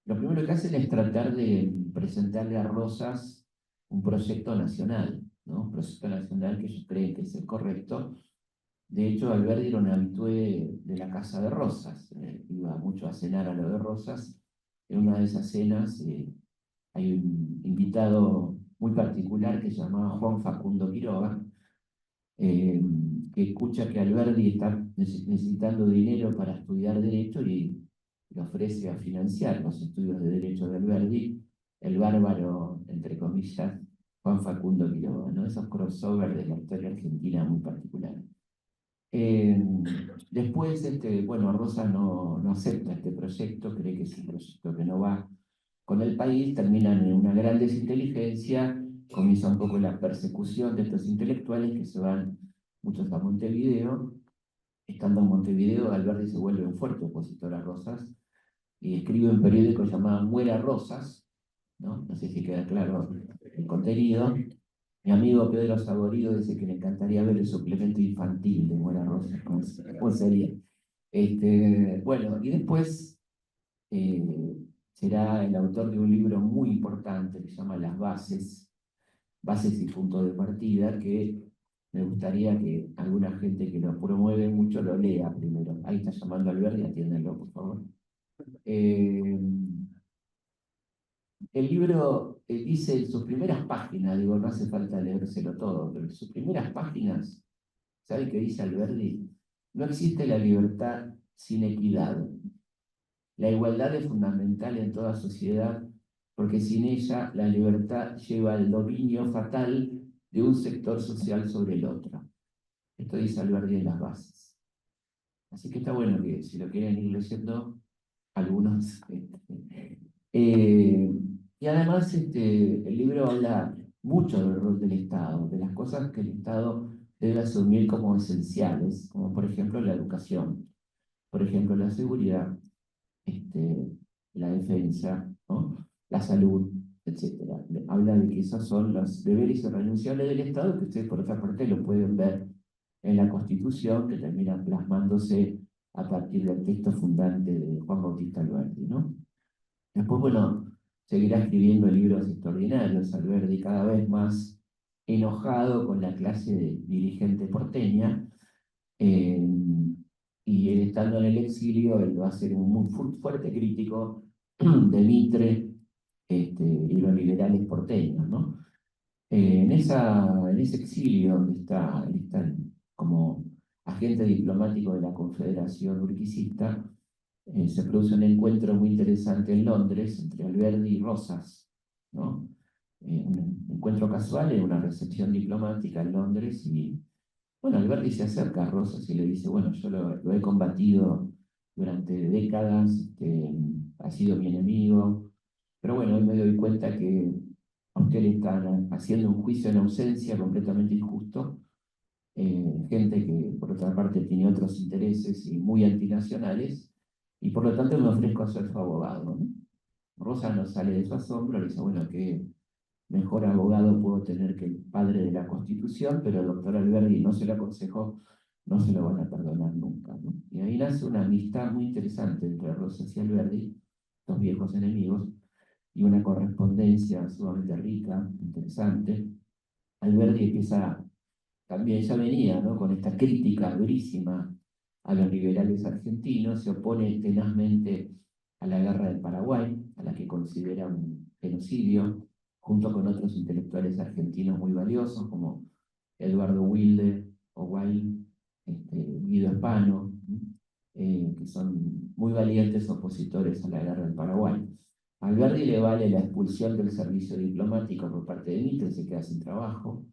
lo primero que hacen es tratar de presentarle a Rosas un proyecto nacional, ¿no? Un proyecto nacional que ellos creen que es el correcto. De hecho, Alberdi era un habitué de la casa de Rosas, iba mucho a cenar a lo de Rosas. En una de esas cenas hay un invitado muy particular que se llamaba Juan Facundo Quiroga, eh, que escucha que Alberdi está necesitando dinero para estudiar Derecho y le ofrece a financiar los estudios de Derecho de Alberdi, el bárbaro, entre comillas, Juan Facundo Quiroga, ¿no? Esos crossovers de la historia argentina muy particulares. Eh, Después, bueno, Rosa no acepta este proyecto, cree que es un proyecto que no va con el país, terminan en una gran desinteligencia, comienza un poco la persecución de estos intelectuales que se van muchos a Montevideo. Estando en Montevideo, Alberti se vuelve un fuerte opositor a Rosas y escribe un periódico llamado Muera Rosas, ¿no? No sé si queda claro el contenido. Mi amigo Pedro Saborido dice que le encantaría ver el suplemento infantil de Muera Rosas, ¿cómo sería? Bueno, y después será el autor de un libro muy importante que se llama Las Bases y Punto de Partida, que me gustaría que alguna gente que lo promueve mucho lo lea primero. Ahí está llamando Alberti, atiéndanlo, por favor. Eh, el libro dice en sus primeras páginas, digo, no hace falta leérselo todo, pero en sus primeras páginas, ¿sabe qué dice Alberti? No existe la libertad sin equidad. La igualdad es fundamental en toda sociedad porque sin ella la libertad lleva al dominio fatal de un sector social sobre el otro. Esto dice Alberti en Las Bases. Así que está bueno que si lo quieren ir leyendo, algunos. Y además el libro habla mucho del rol del Estado, de las cosas que el Estado debe asumir como esenciales, como por ejemplo la educación, por ejemplo la seguridad, la defensa, ¿no? La salud, etcétera. Habla de que esos son los deberes irrenunciables del Estado, que ustedes por otra parte lo pueden ver en la Constitución, que termina plasmándose a partir del texto fundante de Juan Bautista Alberdi, ¿no? Después, bueno, seguirá escribiendo libros extraordinarios, Alberdi, cada vez más enojado con la clase dirigente porteña, eh, y él estando en el exilio, él va a ser un muy fuerte crítico de Mitre, y los liberales porteños, ¿no? En ese exilio donde él está como agente diplomático de la Confederación Urquicista, se produce un encuentro muy interesante en Londres entre Alberdi y Rosas, ¿no? Un encuentro casual en una recepción diplomática en Londres y, bueno, Alberdi se acerca a Rosas y le dice, bueno, yo lo he combatido durante décadas, ha sido mi enemigo, pero bueno, hoy me doy cuenta que a usted le están haciendo un juicio en ausencia completamente injusto, gente que por otra parte tiene otros intereses y muy antinacionales, y por lo tanto me ofrezco a ser su abogado, ¿no? Rosa no sale de su asombro, le dice, bueno, qué mejor abogado puedo tener que el padre de la Constitución, pero el doctor Alberdi no se lo aconsejó, no se lo van a perdonar nunca, ¿no? Y ahí nace una amistad muy interesante entre Rosas y Alberdi, dos viejos enemigos, y una correspondencia sumamente rica, interesante. Alberdi empieza también, ya venía, ¿no?, con esta crítica durísima a los liberales argentinos, se opone tenazmente a la guerra del Paraguay, a la que considera un genocidio, junto con otros intelectuales argentinos muy valiosos como Eduardo Wilde o Wilde, Guido Hispano, que son muy valientes opositores a la guerra del Paraguay. A Alberdi le vale la expulsión del servicio diplomático por parte de Mitre, se queda sin trabajo,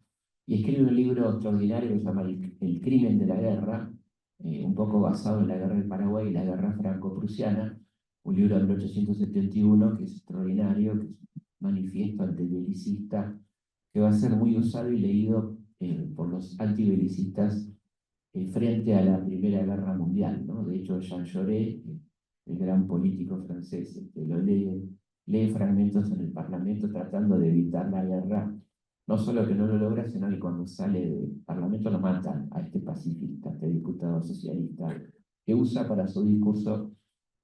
y escribe un libro extraordinario que se llama El crimen de la guerra, un poco basado en la guerra del Paraguay y la guerra franco-prusiana, un libro de 1871 que es extraordinario, que es un manifiesto antibelicista, que va a ser muy usado y leído por los antibelicistas frente a la Primera Guerra Mundial, ¿no? De hecho, Jean Jaurès, el gran político francés, lee fragmentos en el Parlamento tratando de evitar la guerra. No solo que no lo logra, sino que cuando sale del Parlamento lo matan a este pacifista, a este diputado socialista, que usa para su discurso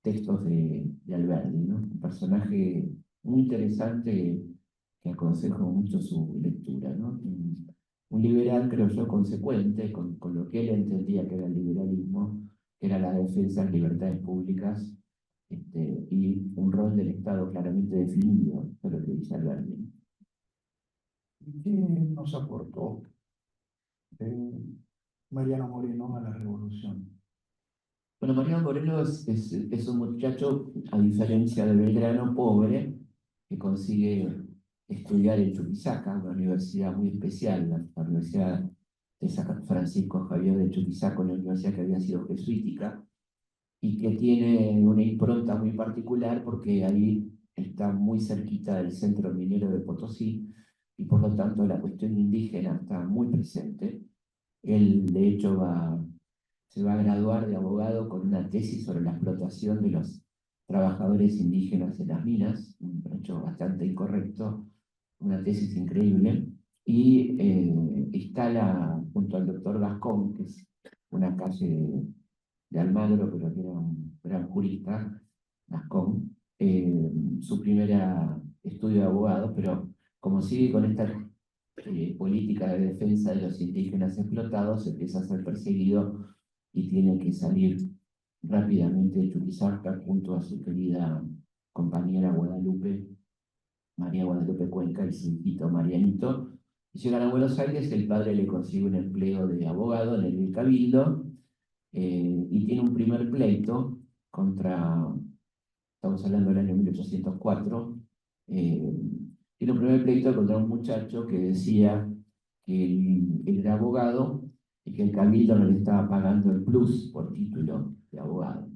textos de Alberdi, ¿no? Un personaje muy interesante que aconsejo mucho su lectura, ¿no? Un liberal, creo yo, consecuente con lo que él entendía que era el liberalismo, que era la defensa de las libertades públicas, y un rol del Estado claramente definido, eso es lo que dice Alberdi, ¿no? ¿Qué nos aportó Mariano Moreno a la revolución? Bueno, Mariano Moreno es un muchacho, a diferencia de Belgrano, pobre, que consigue estudiar en Chuquisaca, una universidad muy especial, la Universidad de San Francisco Javier de Chuquisaca, una universidad que había sido jesuítica, y que tiene una impronta muy particular porque ahí está muy cerquita del centro minero de Potosí, y por lo tanto la cuestión indígena está muy presente. Él, de hecho, se va a graduar de abogado con una tesis sobre la explotación de los trabajadores indígenas en las minas, un hecho bastante incorrecto, una tesis increíble, y instala junto al doctor Gascón, que es una calle de Almagro, pero que era un gran jurista, Gascón, su primera estudio de abogado, pero como sigue con esta política de defensa de los indígenas explotados, empieza a ser perseguido y tiene que salir rápidamente de Chuquisaca junto a su querida compañera Guadalupe, María Guadalupe Cuenca, y su hijito Marianito. Y llegan a Buenos Aires, el padre le consigue un empleo de abogado en el Cabildo, y tiene un primer pleito contra, estamos hablando del año 1804, tiene un primer pleito contra un muchacho que decía que él era abogado y que el cabildo no le estaba pagando el plus por título de abogado.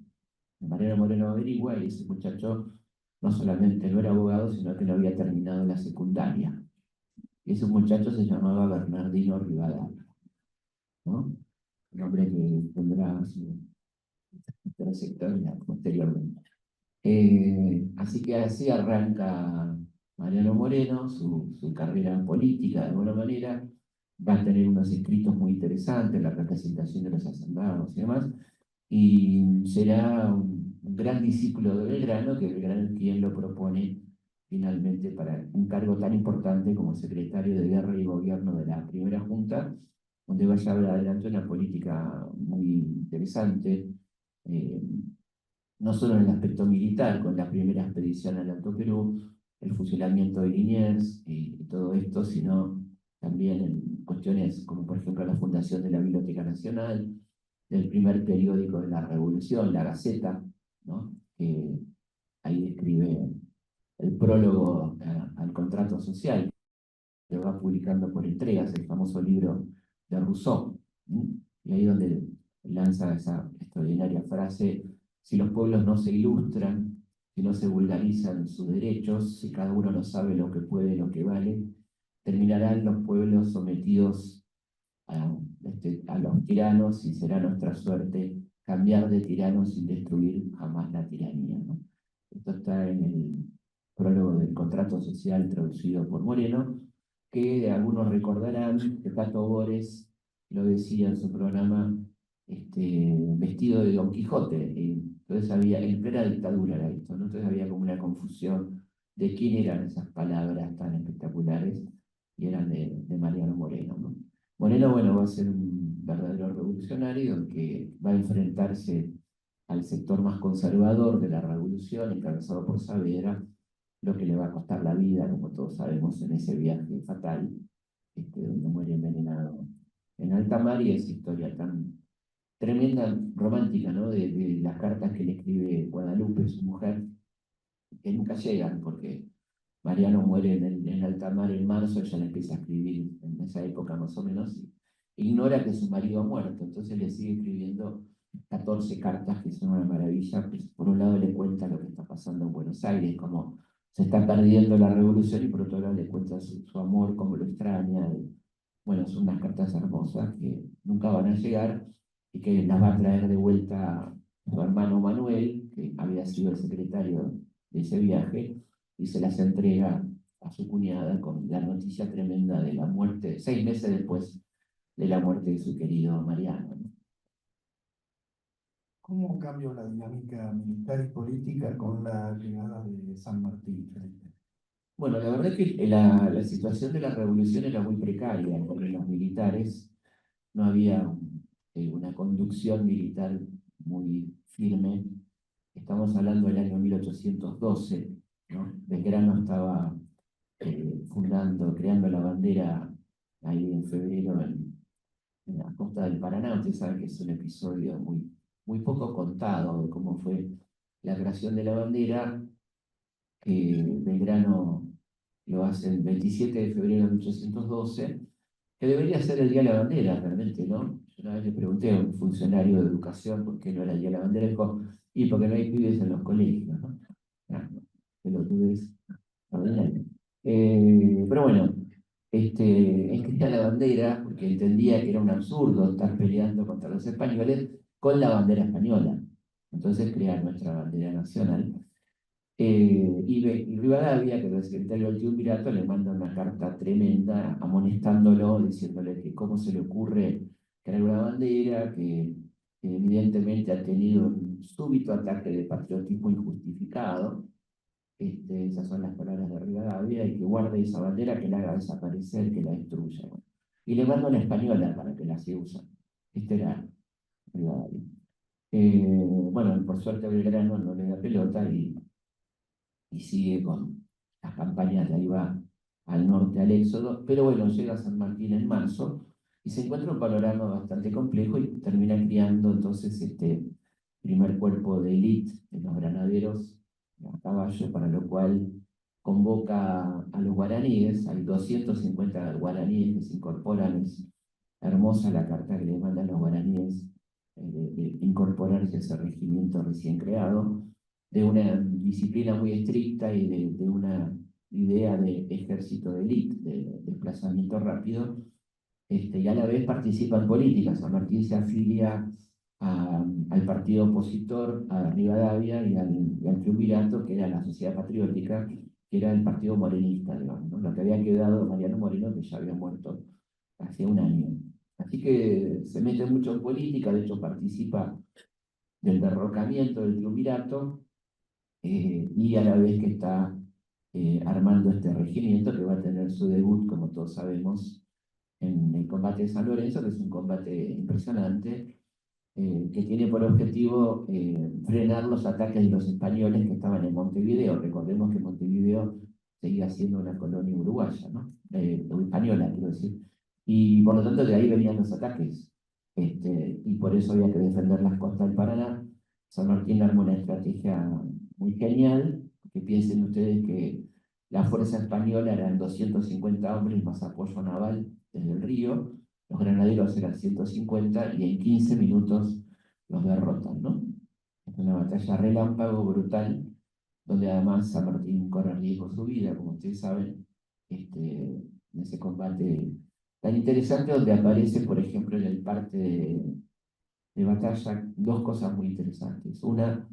Mariano Moreno averigua y ese muchacho no solamente no era abogado, sino que no había terminado la secundaria. Y ese muchacho se llamaba Bernardino Rivadavia, ¿no? Un hombre que tendrá su trayectoria posteriormente. Así que así arranca Mariano Moreno, su carrera política de alguna manera, va a tener unos escritos muy interesantes, la representación de los hacendados y demás, y será un gran discípulo de Belgrano, que Belgrano es quien lo propone finalmente para un cargo tan importante como secretario de Guerra y Gobierno de la primera Junta, donde va a llevar adelante una política muy interesante, eh, no solo en el aspecto militar, con la primera expedición al Alto Perú, el fusilamiento de Liniers y todo esto, sino también en cuestiones como por ejemplo la fundación de la Biblioteca Nacional, del primer periódico de la Revolución, La Gaceta, ¿no? Que ahí describe el prólogo al contrato social, que va publicando por entregas, el famoso libro de Rousseau, ¿sí? Y ahí donde lanza esa extraordinaria frase: si los pueblos no se ilustran, si no se vulgarizan sus derechos, si cada uno no sabe lo que puede y lo que vale, terminarán los pueblos sometidos a los tiranos y será nuestra suerte cambiar de tirano sin destruir jamás la tiranía, ¿no? Esto está en el prólogo del contrato social traducido por Moreno, que algunos recordarán que Tato Bores lo decía en su programa vestido de Don Quijote. Entonces había, en plena dictadura era esto, ¿no? Entonces había como una confusión de quién eran esas palabras tan espectaculares, y eran de Mariano Moreno, ¿no? Moreno, bueno, va a ser un verdadero revolucionario que va a enfrentarse al sector más conservador de la revolución, encabezado por Saavedra, lo que le va a costar la vida, como todos sabemos, en ese viaje fatal, donde muere envenenado en alta mar, y esa historia tan tremenda, romántica, ¿no? De las cartas que le escribe Guadalupe, su mujer, que nunca llegan, porque Mariano muere en alta mar en marzo, ella le empieza a escribir en esa época más o menos, y ignora que su marido ha muerto, entonces le sigue escribiendo 14 cartas que son una maravilla. Pues, por un lado le cuenta lo que está pasando en Buenos Aires, cómo se está perdiendo la revolución, y por otro lado le cuenta su amor, cómo lo extraña. Bueno, son unas cartas hermosas que nunca van a llegar y que las va a traer de vuelta su hermano Manuel, que había sido el secretario de ese viaje, y se las entrega a su cuñada con la noticia tremenda de la muerte, 6 meses después de la muerte de su querido Mariano, ¿no? ¿Cómo cambió la dinámica militar y política con la llegada de San Martín, Felipe? Bueno, la verdad es que la situación de la revolución era muy precaria, porque los militares no había una conducción militar muy firme. Estamos hablando del año 1812, ¿no? Belgrano estaba creando la bandera ahí en febrero en la costa del Paraná. Usted sabe que es un episodio muy poco contado de cómo fue la creación de la bandera, que Belgrano lo hace el 27 de febrero de 1812, que debería ser el Día de la Bandera, realmente, ¿no? Yo una vez le pregunté a un funcionario de educación por qué no era el Día de la Bandera, y dijo: y porque no hay pibes en los colegios, ¿no? Ah, pelotudes, ordinario. Pero bueno, él quería la bandera porque entendía que era un absurdo estar peleando contra los españoles con la bandera española. Entonces crear nuestra bandera nacional. Y Rivadavia, que era el secretario del triunvirato, le manda una carta tremenda amonestándolo, diciéndole que cómo se le ocurre crear una bandera, que evidentemente ha tenido un súbito ataque de patriotismo injustificado. Esas son las palabras de Rivadavia, y que guarde esa bandera, que la haga desaparecer, que la destruya. Bueno, y le manda una española para que la se usa. Este era Rivadavia. Bueno, por suerte Belgrano no le da pelota y sigue con las campañas de ahí va al norte, al éxodo, pero bueno, llega a San Martín en marzo y se encuentra un panorama bastante complejo, y termina criando entonces este primer cuerpo de élite de los granaderos a caballo, para lo cual convoca a los guaraníes. Hay 250 guaraníes que se incorporan. Es hermosa la carta que le mandan los guaraníes de incorporarse a ese regimiento recién creado, de una disciplina muy estricta y de una idea de ejército de élite, de desplazamiento rápido, y a la vez participa en política. San Martín se afilia al partido opositor, a Rivadavia y al triunvirato, que era la Sociedad Patriótica, que era el partido morenista, digamos, ¿no? Lo que había quedado Mariano Moreno, que ya había muerto hace un año. Así que se mete mucho en política, de hecho participa del derrocamiento del triunvirato, y a la vez que está armando este regimiento que va a tener su debut, como todos sabemos, en el combate de San Lorenzo, que es un combate impresionante, que tiene por objetivo frenar los ataques de los españoles que estaban en Montevideo. Recordemos que Montevideo seguía siendo una colonia uruguaya, ¿no? O española, quiero decir. Y por lo tanto de ahí venían los ataques. Y por eso había que defender las costas del Paraná. San Martín armó una estrategia muy genial, que piensen ustedes que la fuerza española eran 250 hombres más apoyo naval desde el río, los granaderos eran 150 y en 15 minutos los derrotan, ¿no? Es una batalla relámpago brutal, donde además San Martín corre riesgo su vida, como ustedes saben, en ese combate tan interesante, donde aparece, por ejemplo, en el parte de batalla, dos cosas muy interesantes. Una,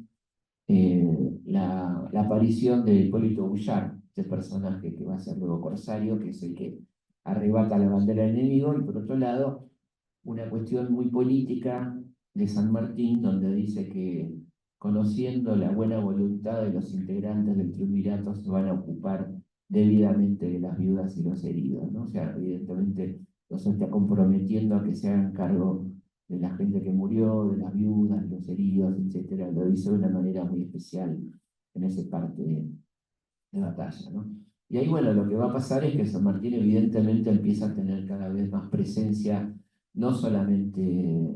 la aparición de Hipólito Bullard, este personaje que va a ser luego corsario, que es el que arrebata la bandera del enemigo, y por otro lado, una cuestión muy política de San Martín, donde dice que conociendo la buena voluntad de los integrantes del triunvirato, se van a ocupar debidamente de las viudas y los heridos, ¿no? O sea, evidentemente los está comprometiendo a que se hagan cargo de la gente que murió, de las viudas, de los heridos, etcétera. Lo hizo de una manera muy especial en esa parte de batalla, ¿no? Y ahí, bueno, lo que va a pasar es que San Martín evidentemente empieza a tener cada vez más presencia, no solamente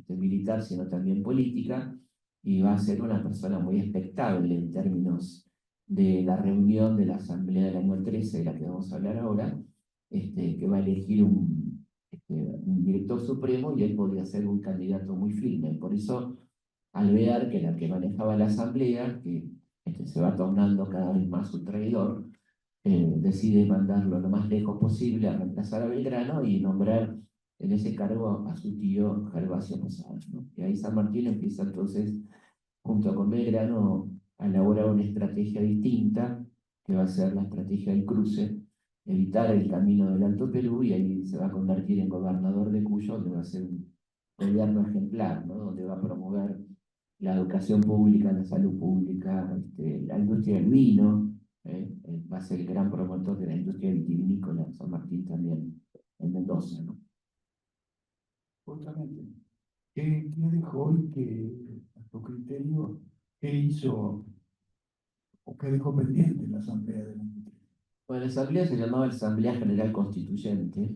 militar, sino también política, y va a ser una persona muy expectable en términos de la reunión de la Asamblea del año 13, de la que vamos a hablar ahora, que va a elegir un director supremo, y él podría ser un candidato muy firme. Por eso, Alvear, que era el que manejaba la Asamblea, que se va tornando cada vez más un traidor, decide mandarlo lo más lejos posible a reemplazar a Belgrano y nombrar en ese cargo a su tío Gervasio Posadas, ¿no? Y ahí San Martín empieza entonces, junto con Belgrano, a elaborar una estrategia distinta, que va a ser la estrategia del cruce, evitar el camino del Alto Perú, y ahí se va a convertir en gobernador de Cuyo, donde va a ser un gobierno ejemplar, ¿no? Donde va a promover la educación pública, la salud pública, la industria del vino, va a ser el gran promotor de la industria vitivinícola, San Martín también, en Mendoza, ¿no? Justamente. ¿Qué dejó y a tu criterio, qué hizo o qué dejó pendiente la Asamblea de la Mujer? Bueno, la asamblea se llamaba Asamblea General Constituyente,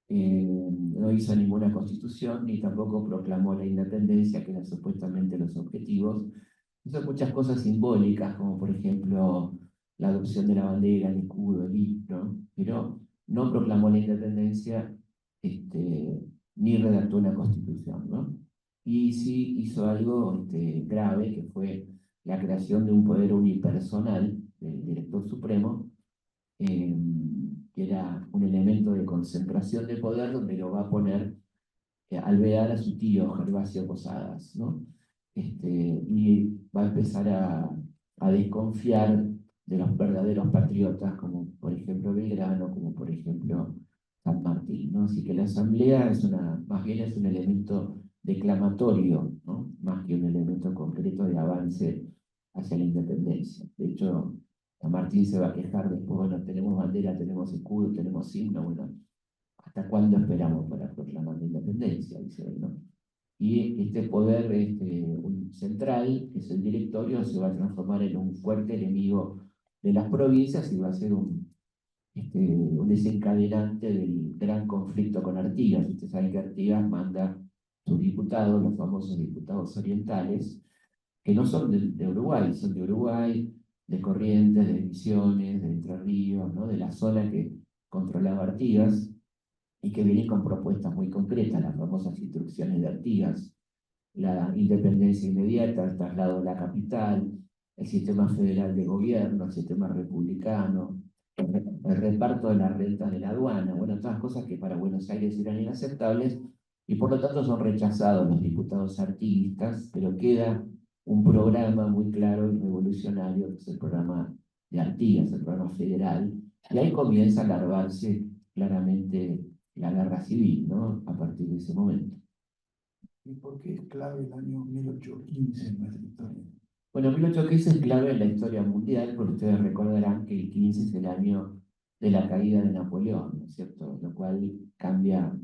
no hizo ninguna constitución ni tampoco proclamó la independencia, que eran supuestamente los objetivos. Hizo muchas cosas simbólicas, como por ejemplo la adopción de la bandera, el escudo, el himno, pero no proclamó la independencia, ni redactó una constitución, ¿no? Y sí hizo algo grave, que fue la creación de un poder unipersonal del director supremo, eh, que era un elemento de concentración de poder, donde lo va a poner Alvear a su tío Gervasio Posadas, ¿no? Y va a empezar a desconfiar de los verdaderos patriotas, como por ejemplo Belgrano, como por ejemplo San Martín, ¿no? Así que la asamblea más bien es un elemento declamatorio, ¿no? Más que un elemento concreto de avance hacia la independencia. De hecho, San Martín se va a quejar después: bueno, tenemos bandera, tenemos escudo, tenemos himno, bueno, ¿hasta cuándo esperamos para proclamar la independencia? Dice él, ¿no? Y este poder central, que es el directorio, se va a transformar en un fuerte enemigo de las provincias, y va a ser un desencadenante del gran conflicto con Artigas. Ustedes saben que Artigas manda sus diputados, los famosos diputados orientales, que no son de Uruguay, son de Uruguay, de Corrientes, de Misiones, de Entre Ríos, ¿no? De la zona que controlaba Artigas, y que vienen con propuestas muy concretas, las famosas instrucciones de Artigas: la independencia inmediata, el traslado a la capital, el sistema federal de gobierno, el sistema republicano, el reparto de las rentas de la aduana, bueno, todas cosas que para Buenos Aires eran inaceptables, y por lo tanto son rechazados los diputados artiguistas, pero queda un programa muy claro y revolucionario, que es el programa de Artigas, el programa federal, y ahí comienza a larvarse claramente la guerra civil, ¿no? A partir de ese momento. ¿Y por qué es clave el año 1815 en nuestra historia? Bueno, 1815 es clave en la historia mundial, porque ustedes recordarán que el 15 es el año de la caída de Napoleón, ¿no es cierto? Lo cual cambia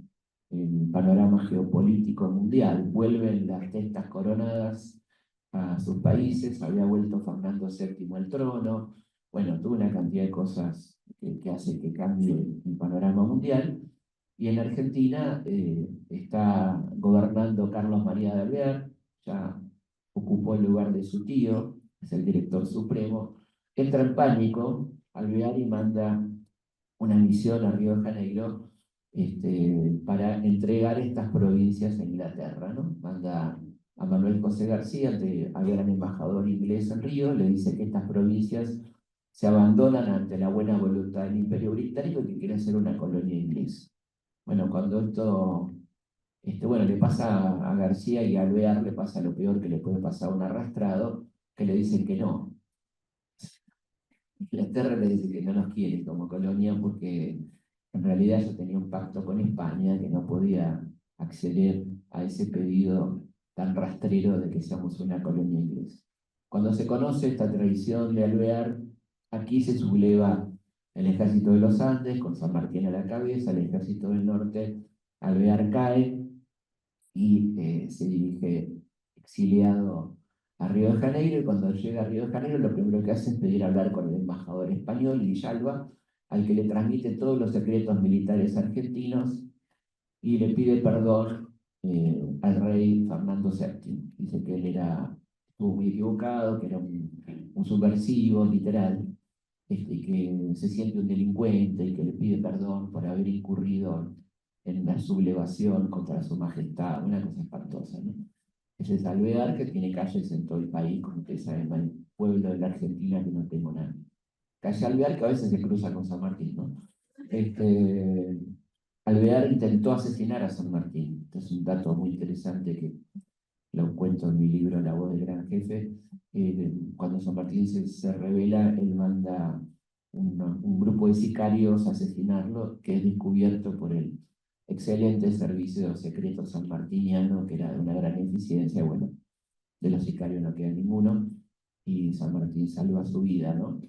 el panorama geopolítico mundial. Vuelven las testas coronadas a sus países, había vuelto Fernando VII al trono, bueno, tuvo una cantidad de cosas que hace que cambie el panorama mundial. Y en Argentina está gobernando Carlos María de Alvear, ya ocupó el lugar de su tío, es el director supremo, entra en pánico Alvear y manda una misión a Río de Janeiro para entregar estas provincias a Inglaterra, ¿no? Manda a Manuel José García, había un embajador inglés en Río, le dice que estas provincias se abandonan ante la buena voluntad del Imperio Británico y que quiere ser una colonia inglesa. Bueno, cuando esto bueno, le pasa a García y a Alvear le pasa lo peor que le puede pasar a un arrastrado, que le dicen que no. Inglaterra le dice que no nos quiere como colonia porque en realidad ya tenía un pacto con España que no podía acceder a ese pedido tan rastrero de que seamos una colonia inglesa. Cuando se conoce esta tradición de Alvear, aquí se subleva el ejército de los Andes con San Martín a la cabeza, el ejército del norte, Alvear cae y se dirige exiliado a Río de Janeiro, y cuando llega a Río de Janeiro lo primero que hace es pedir hablar con el embajador español, Villalba, al que le transmite todos los secretos militares argentinos y le pide perdón al rey Fernando VII. Dice que él estuvo muy equivocado, que era un subversivo, literal, y que se siente un delincuente y que le pide perdón por haber incurrido en una sublevación contra su majestad, una cosa espantosa, ¿no? Ese es Alvear, que tiene calles en todo el país, como ustedes saben, hay pueblo de la Argentina que no tengo nada. Calle Alvear, que a veces se cruza con San Martín, ¿no? Alvear intentó asesinar a San Martín. Este es un dato muy interesante que lo cuento en mi libro La voz del gran jefe. Cuando San Martín se rebela, él manda un grupo de sicarios a asesinarlo, que es descubierto por el excelente servicio secreto sanmartiniano, que era de una gran eficiencia. Bueno, de los sicarios no queda ninguno, y San Martín salva su vida, ¿no?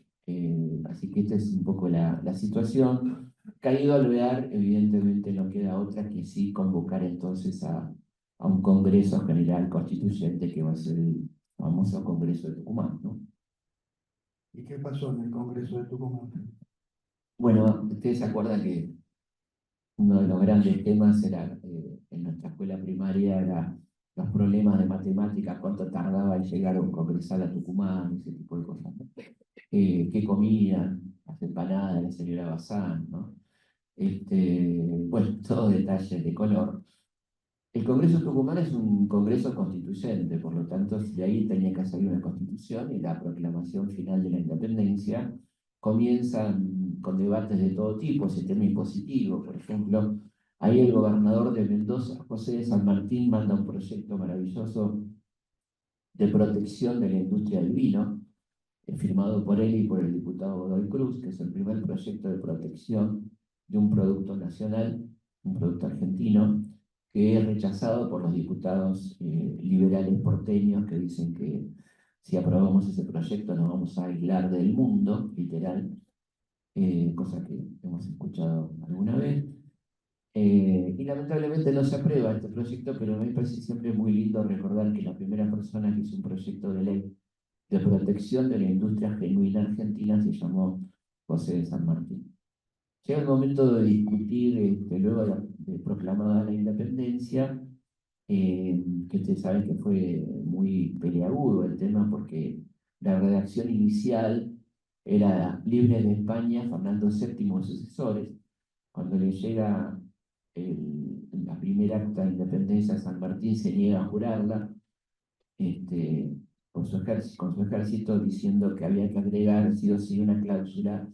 Así que esta es un poco la situación. Caído Alvear, evidentemente no queda otra que sí convocar entonces a un Congreso General Constituyente que va a ser el famoso Congreso de Tucumán, ¿no? ¿Y qué pasó en el Congreso de Tucumán? Bueno, ustedes se acuerdan que uno de los grandes temas era, en nuestra escuela primaria, era los problemas de matemáticas, cuánto tardaba en llegar un congresal a Tucumán, ese tipo de cosas, ¿no? Qué comían, las empanadas de la señora Bazán, ¿no? Bueno, todos detalles de color. El Congreso Tucumán es un congreso constituyente, por lo tanto, de ahí tenía que salir una constitución y la proclamación final de la independencia. Comienzan con debates de todo tipo, sistema impositivo, por ejemplo. Ahí el gobernador de Mendoza, José de San Martín, manda un proyecto maravilloso de protección de la industria del vino, firmado por él y por el diputado Godoy Cruz, que es el primer proyecto de protección de un producto nacional, un producto argentino, que es rechazado por los diputados liberales porteños, que dicen que si aprobamos ese proyecto nos vamos a aislar del mundo, literal, cosa que hemos escuchado alguna vez. Y lamentablemente no se aprueba este proyecto, pero me parece siempre muy lindo recordar que la primera persona que hizo un proyecto de ley de protección de la industria genuina argentina se llamó José de San Martín. Llega el momento de discutir, luego de proclamada la independencia, que ustedes saben que fue muy peleagudo el tema porque la redacción inicial era libre de España, Fernando VII y sucesores. Cuando le llega la primera acta de independencia a San Martín, se niega a jurarla, con su ejército, diciendo que había que agregar sí o sí una cláusula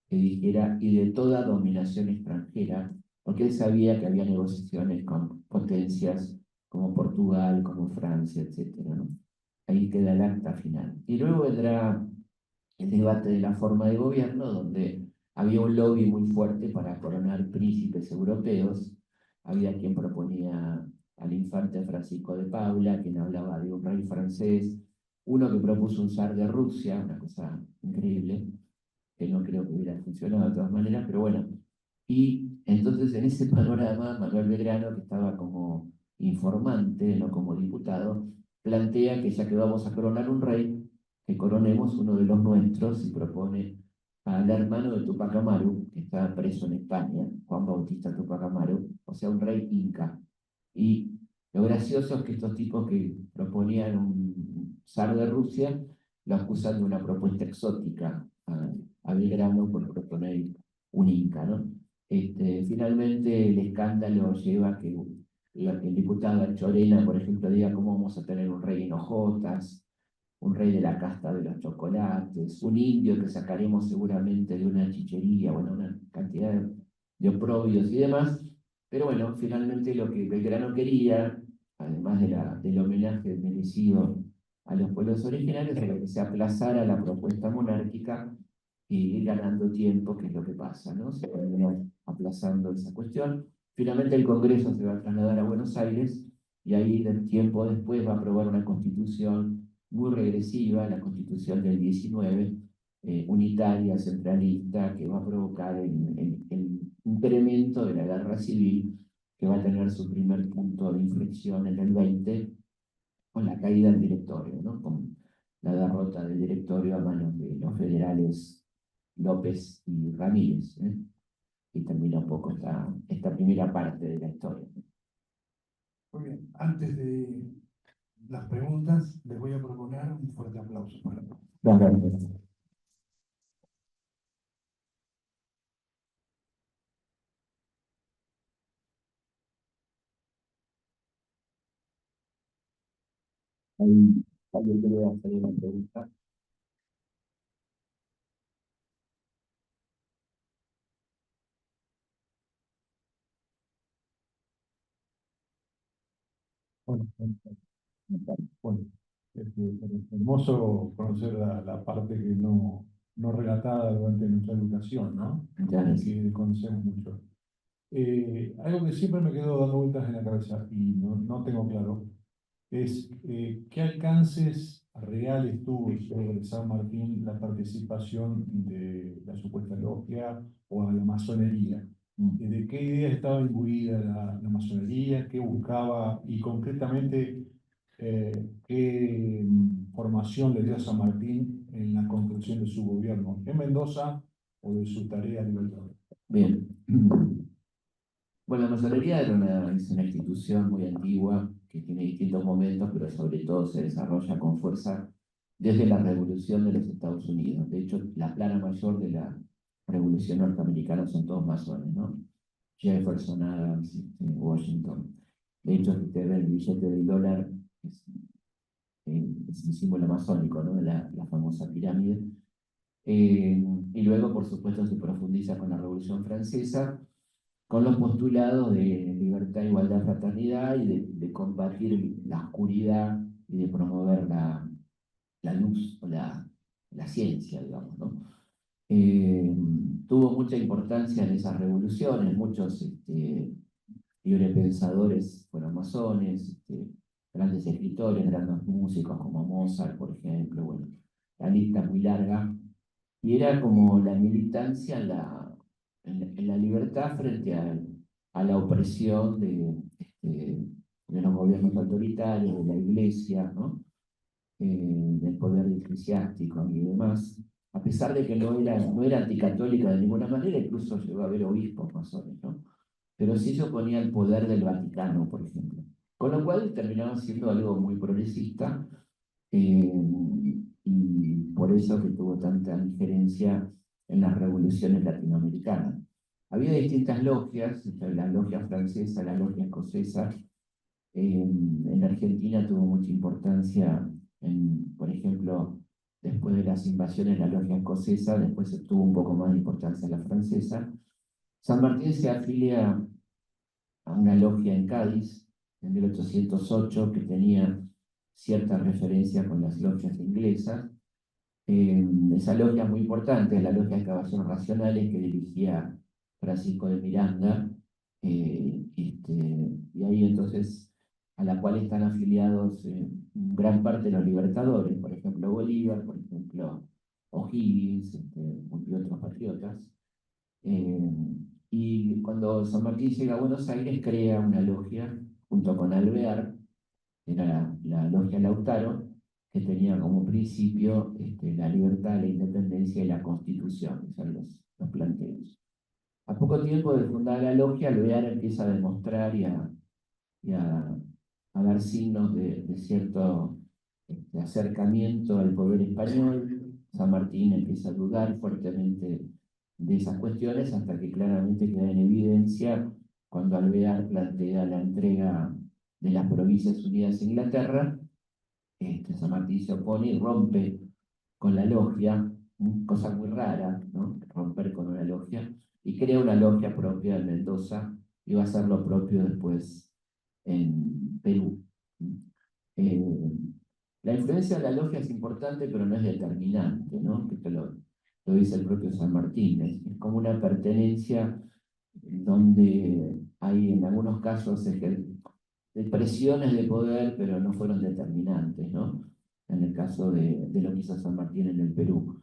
que dijera y de toda dominación extranjera, porque él sabía que había negociaciones con potencias como Portugal, como Francia, etc., ¿no? Ahí queda el acta final. Y luego vendrá el debate de la forma de gobierno, donde había un lobby muy fuerte para coronar príncipes europeos. Había quien proponía al infante Francisco de Paula, quien hablaba de un rey francés, uno que propuso un zar de Rusia, una cosa increíble, que no creo que hubiera funcionado de todas maneras, pero bueno. Y entonces en ese panorama, Manuel Belgrano, que estaba como informante, no como diputado, plantea que ya que vamos a coronar un rey, que coronemos uno de los nuestros y propone al hermano de Tupac Amaru, que estaba preso en España, Juan Bautista Tupac Amaru, o sea, un rey inca. Y lo gracioso es que estos tipos que proponían un zar de Rusia lo acusan de una propuesta exótica a Belgrano por proponer un inca, ¿no? Finalmente el escándalo lleva a que el diputado Chorena, por ejemplo, diga cómo vamos a tener un rey en hojotas, un rey de la casta de los chocolates, un indio que sacaremos seguramente de una chichería, bueno, una cantidad de oprobios y demás. Pero bueno, finalmente lo que Belgrano quería, además del homenaje merecido a los pueblos originarios, era que se aplazara la propuesta monárquica y ir ganando tiempo, que es lo que pasa, ¿no? Se terminó aplazando esa cuestión. Finalmente el Congreso se va a trasladar a Buenos Aires y ahí, del tiempo después, va a aprobar una constitución muy regresiva, la constitución del 19, unitaria, centralista, que va a provocar el incremento de la guerra civil, que va a tener su primer punto de inflexión en el 20, con la caída del directorio, ¿no? Con la derrota del directorio a manos de los federales López y Ramírez, ¿eh? Y termina un poco esta primera parte de la historia. Muy bien, antes de las preguntas, les voy a proponer un fuerte aplauso para Gracias. Ahí, alguien te voy a hacer una pregunta. bueno, bueno, es hermoso conocer la parte que no relatada durante nuestra educación, ¿no? Ya, Y que conocemos mucho. Algo que siempre me quedo dando vueltas en la cabeza y no tengo claro es qué alcances reales tuvo sobre San Martín la participación de la supuesta logia o de la masonería. ¿De qué ideas estaba imbuida la masonería? ¿Qué buscaba? Y concretamente, ¿qué formación le dio a San Martín en la construcción de su gobierno en Mendoza o de su tarea libertadora? bien. Bueno, la masonería es una institución muy antigua que tiene distintos momentos, pero sobre todo se desarrolla con fuerza desde la Revolución de los Estados Unidos. De hecho, la plana mayor de la Revolución norteamericana son todos masones, ¿no? Jefferson, Adams, Washington. De hecho, si usted ve el billete del dólar, es un símbolo masónico, ¿no? La famosa pirámide. Y luego, por supuesto, se profundiza con la Revolución Francesa, con los postulados de libertad, igualdad, fraternidad y de combatir la oscuridad y de promover la luz o la ciencia, digamos, ¿no? Eh, Tuvo mucha importancia en esas revoluciones, muchos librepensadores fueron masones, grandes escritores, grandes músicos como Mozart, por ejemplo, bueno, la lista es muy larga, y era como la militancia en la libertad frente a la opresión de los gobiernos autoritarios, de la iglesia, ¿no? Del poder eclesiástico y demás, a pesar de que no era anticatólica de ninguna manera, incluso llegó a haber obispos masones, ¿no? Pero sí se oponía al poder del Vaticano, por ejemplo. Con lo cual terminaba siendo algo muy progresista, y por eso que tuvo tanta injerencia en las revoluciones latinoamericanas. Había distintas logias, la logia francesa, la logia escocesa. En Argentina tuvo mucha importancia, por ejemplo, después de las invasiones, la logia escocesa, después tuvo un poco más de importancia la francesa. San Martín se afilia a una logia en Cádiz en 1808 que tenía cierta referencia con las logias inglesas, Esa logia es muy importante, la logia de excavaciones racionales que dirigía Francisco de Miranda, y ahí entonces a la cual están afiliados gran parte de los libertadores, por ejemplo Bolívar, por ejemplo O'Higgins, y otros patriotas. Eh, y cuando San Martín llega a Buenos Aires crea una logia junto con Alvear, era la logia Lautaro, que tenía como principio la libertad, la independencia y la constitución, esos son los planteos. A poco tiempo de fundar la logia, Alvear empieza a demostrar y a dar signos de cierto acercamiento al poder español. San Martín empieza a dudar fuertemente de esas cuestiones hasta que claramente queda en evidencia cuando Alvear plantea la entrega de las Provincias Unidas a Inglaterra. San Martín se opone y rompe con la logia, cosa muy rara, ¿no? Romper con una logia, y crea una logia propia en Mendoza, y va a hacer lo propio después en Perú. Eh, la influencia de la logia es importante, pero no es determinante, ¿no? Esto lo dice el propio San Martín, es como una pertenencia donde hay en algunos casos presiones de poder, pero no fueron determinantes, ¿no? En el caso de lo que hizo San Martín en el Perú.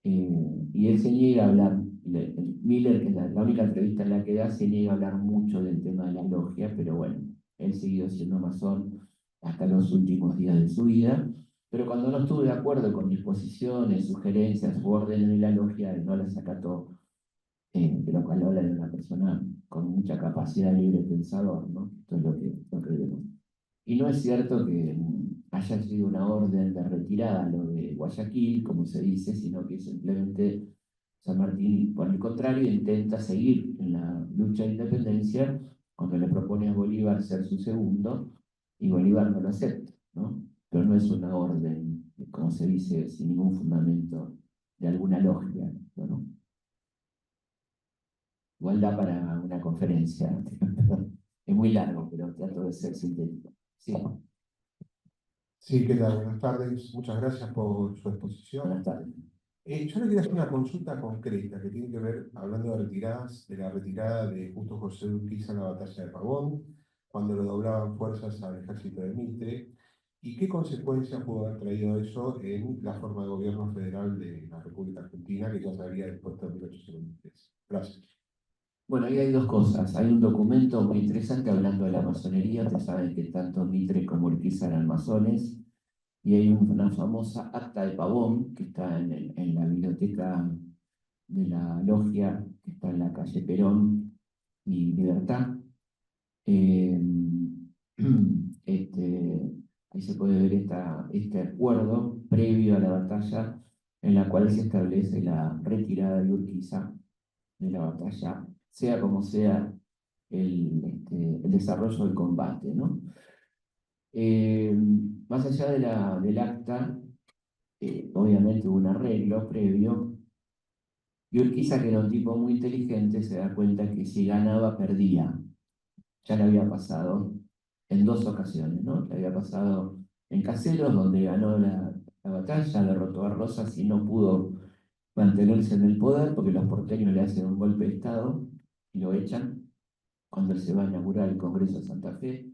Y él se niega a hablar, Miller, que es la única entrevista en la que da, se niega a hablar mucho del tema de la logia, pero bueno, él siguió siendo masón hasta los últimos días de su vida, pero cuando no estuvo de acuerdo con disposiciones, sugerencias u órdenes de la logia, él no las acató, de lo cual habla de una persona con mucha capacidad libre pensador, ¿no? Esto es lo que vemos. Y no es cierto que haya sido una orden de retirada lo de Guayaquil, como se dice, sino que simplemente San Martín, por el contrario, intenta seguir en la lucha de independencia cuando le propone a Bolívar ser su segundo, y Bolívar no lo acepta, ¿no? Pero no es una orden, como se dice, sin ningún fundamento de alguna lógica, ¿no? Igual da para una conferencia. Es muy largo, pero trato de ser sintético. Sí, Sí, ¿qué tal? Buenas tardes. Muchas gracias por su exposición. buenas tardes. Yo le quería hacer una consulta concreta que tiene que ver, hablando de retiradas, de la retirada de Justo José de Urquiza en la batalla de Pavón, cuando lo doblaban fuerzas al ejército de Mitre, y qué consecuencias pudo haber traído eso en la forma de gobierno federal de la República Argentina, que ya se había dispuesto en 1823. Gracias. Bueno, ahí hay dos cosas. Hay un documento muy interesante hablando de la masonería. Ustedes saben que tanto Mitre como Urquiza eran masones. Y hay una famosa acta de Pavón que está en la biblioteca de la logia, que está en la calle Perón y Libertad. Eh, ahí se puede ver este acuerdo previo a la batalla en la cual se establece la retirada de Urquiza de la batalla, sea como sea el desarrollo del combate, ¿no? Eh, Más allá del acta, obviamente hubo un arreglo previo, y Urquiza, que era un tipo muy inteligente, se da cuenta que si ganaba, perdía. Ya le había pasado en dos ocasiones, ¿no? Le había pasado en Caseros, donde ganó la batalla, derrotó a Rosas y no pudo mantenerse en el poder porque los porteños le hacen un golpe de Estado y lo echan cuando él se va a inaugurar el Congreso de Santa Fe,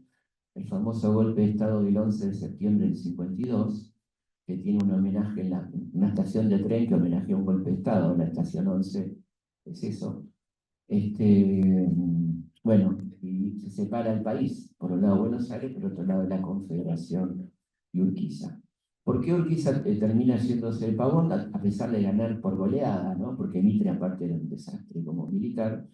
el famoso golpe de Estado del 11 de septiembre del 52, que tiene un homenaje en una estación de tren que homenajea un golpe de Estado, la estación 11, es eso. Bueno, y se separa el país, por un lado Buenos Aires, por otro lado la Confederación y Urquiza. ¿Por qué Urquiza termina yéndose el Pavón a pesar de ganar por goleada, ¿no? Porque Mitre aparte era un desastre como militar.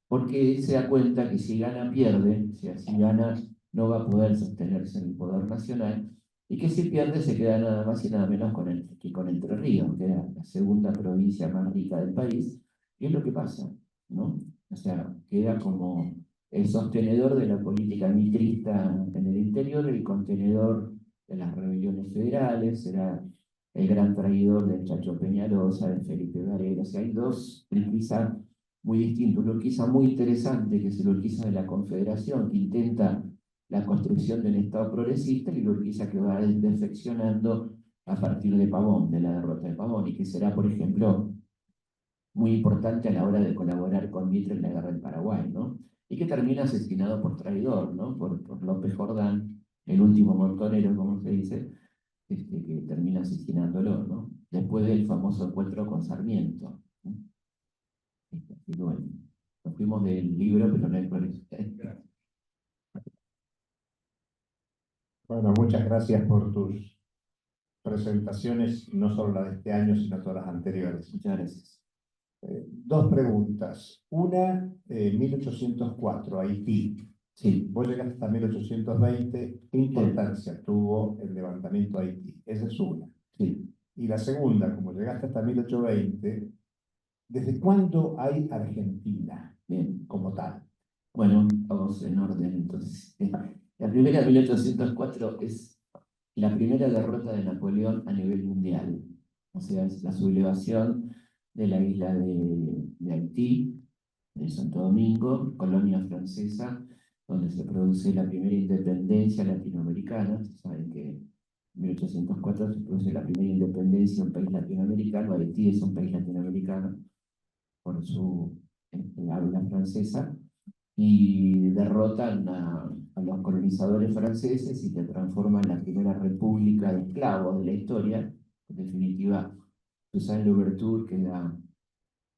Porque él se da cuenta que si gana pierde, si así gana no va a poder sostenerse en el poder nacional, y que si pierde se queda nada más y nada menos que con Entre Ríos, que era la segunda provincia más rica del país, y es lo que pasa, ¿no? O sea, queda como el sostenedor de la política mitrista en el interior, el contenedor de las rebeliones federales, será el gran traidor del Chacho Peñalosa, de Felipe Varela. O sea, hay dos Urquiza muy distintos. Una Urquiza muy interesante, que es el Urquiza de la Confederación, que intenta la construcción del Estado progresista, y la Urquiza que va perfeccionando a partir de Pavón, de la derrota de Pavón, y que será, por ejemplo, muy importante a la hora de colaborar con Mitre en la guerra del Paraguay, ¿no? Y que termina asesinado por traidor, ¿no? Por López Jordán, el último montonero, como se dice, que termina asesinándolo, ¿no? Después del famoso encuentro con Sarmiento, ¿no? Así que bueno, nos fuimos del libro, pero no hay problema. Bueno, muchas gracias por tus presentaciones, no solo la de este año, sino todas las anteriores. Muchas gracias. Dos preguntas. Una, 1804, Haití. Sí, Vos llegaste hasta 1820. ¿Qué importancia tuvo el levantamiento de Haití? Esa es una. sí, Y la segunda, como llegaste hasta 1820, ¿desde cuándo hay Argentina bien. como tal? Bueno, vamos en orden entonces. La primera, 1804, es la primera derrota de Napoleón a nivel mundial. O sea, es la sublevación de la isla de Haití, de Santo Domingo, colonia francesa, donde se produce la primera independencia latinoamericana. Ustedes saben que en 1804 se produce la primera independencia de un país latinoamericano. Haití es un país latinoamericano por su habla francesa, y derrotan a los colonizadores franceses y se transforma en la primera república de esclavos de la historia. En definitiva, Toussaint Louverture, que era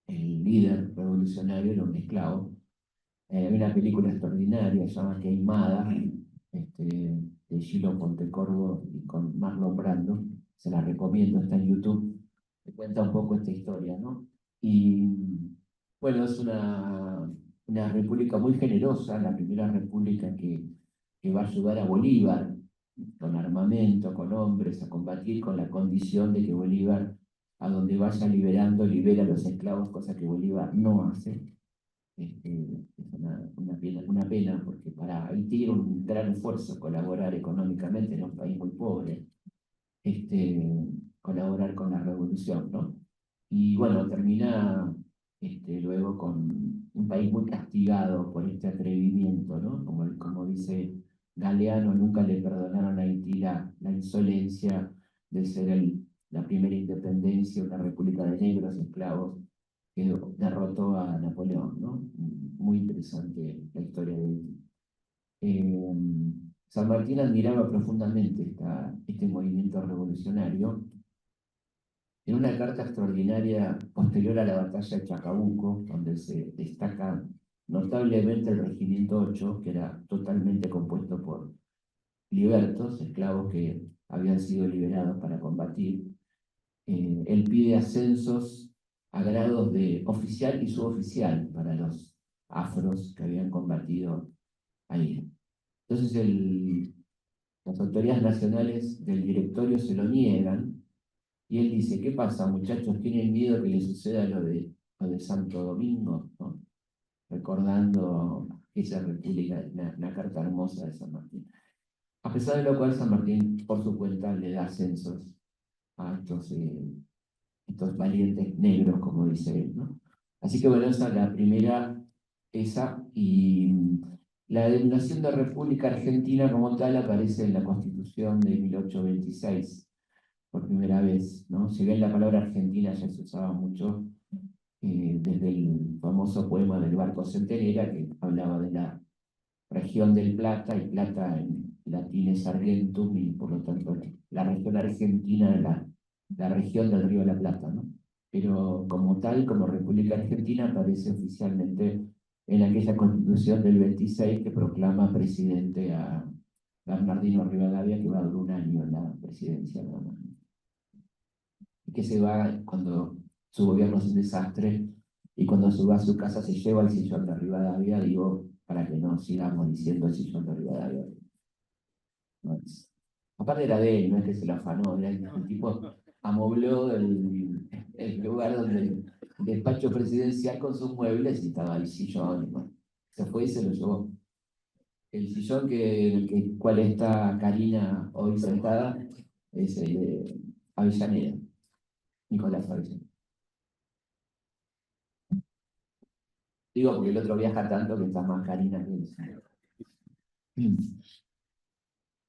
el líder revolucionario, era un esclavo. Hay una película extraordinaria, se llama Queimada, de Gillo Pontecorvo y con Marlon Brando. Se la recomiendo, está en YouTube. Me cuenta un poco esta historia, ¿no? Y bueno, es una república muy generosa, la primera república que va a ayudar a Bolívar con armamento, con hombres, a combatir con la condición de que Bolívar, a donde vaya liberando, libera a los esclavos, cosa que Bolívar no hace. Es una pena, porque para Haití era un gran esfuerzo colaborar económicamente en un país muy pobre, colaborar con la revolución, ¿no? Y bueno, termina luego con un país muy castigado por este atrevimiento, ¿no? Como dice Galeano, nunca le perdonaron a Haití la insolencia de ser la primera independencia, una república de negros esclavos, que derrotó a Napoleón, ¿no? Muy interesante la historia de Haití. Eh, San Martín admiraba profundamente este movimiento revolucionario. En una carta extraordinaria posterior a la batalla de Chacabuco, donde se destaca notablemente el Regimiento 8, que era totalmente compuesto por libertos, esclavos que habían sido liberados para combatir, él pide ascensos a grados de oficial y suboficial para los afros que habían combatido ahí. Entonces las autoridades nacionales del directorio se lo niegan, y él dice: ¿qué pasa, muchachos? ¿Tienen miedo que les suceda lo de Santo Domingo? ¿No? Recordando esa república, una carta hermosa de San Martín. A pesar de lo cual, San Martín, por su cuenta, le da ascensos a estos valientes negros, como dice él, ¿no? Así que bueno, esa es la primera, y la denominación de República Argentina como tal aparece en la Constitución de 1826 por primera vez, ¿no? Si bien la palabra Argentina ya se usaba mucho, desde el famoso poema del Barco Centenera, que hablaba de la región del Plata, y Plata en latín es Argentum, y por lo tanto la región argentina es la región del Río de la Plata, ¿no? Pero como tal, como República Argentina, aparece oficialmente en aquella Constitución del 26 que proclama presidente a Bernardino Rivadavia, que va a durar un año en la presidencia nada más, y que se va cuando su gobierno es un desastre, y cuando se va a su casa se lleva el sillón de Rivadavia, digo, para que no sigamos diciendo el sillón de Rivadavia. No aparte era de él, no es que se lo afanó, era el tipo amobló el lugar donde el despacho presidencial con sus muebles, y estaba el sillón, y bueno, se fue y se lo llevó. El sillón en el cual está Karina hoy sentada es el de Avellaneda, Nicolás Avellaneda. Digo porque el otro viaja tanto que está más Karina que él.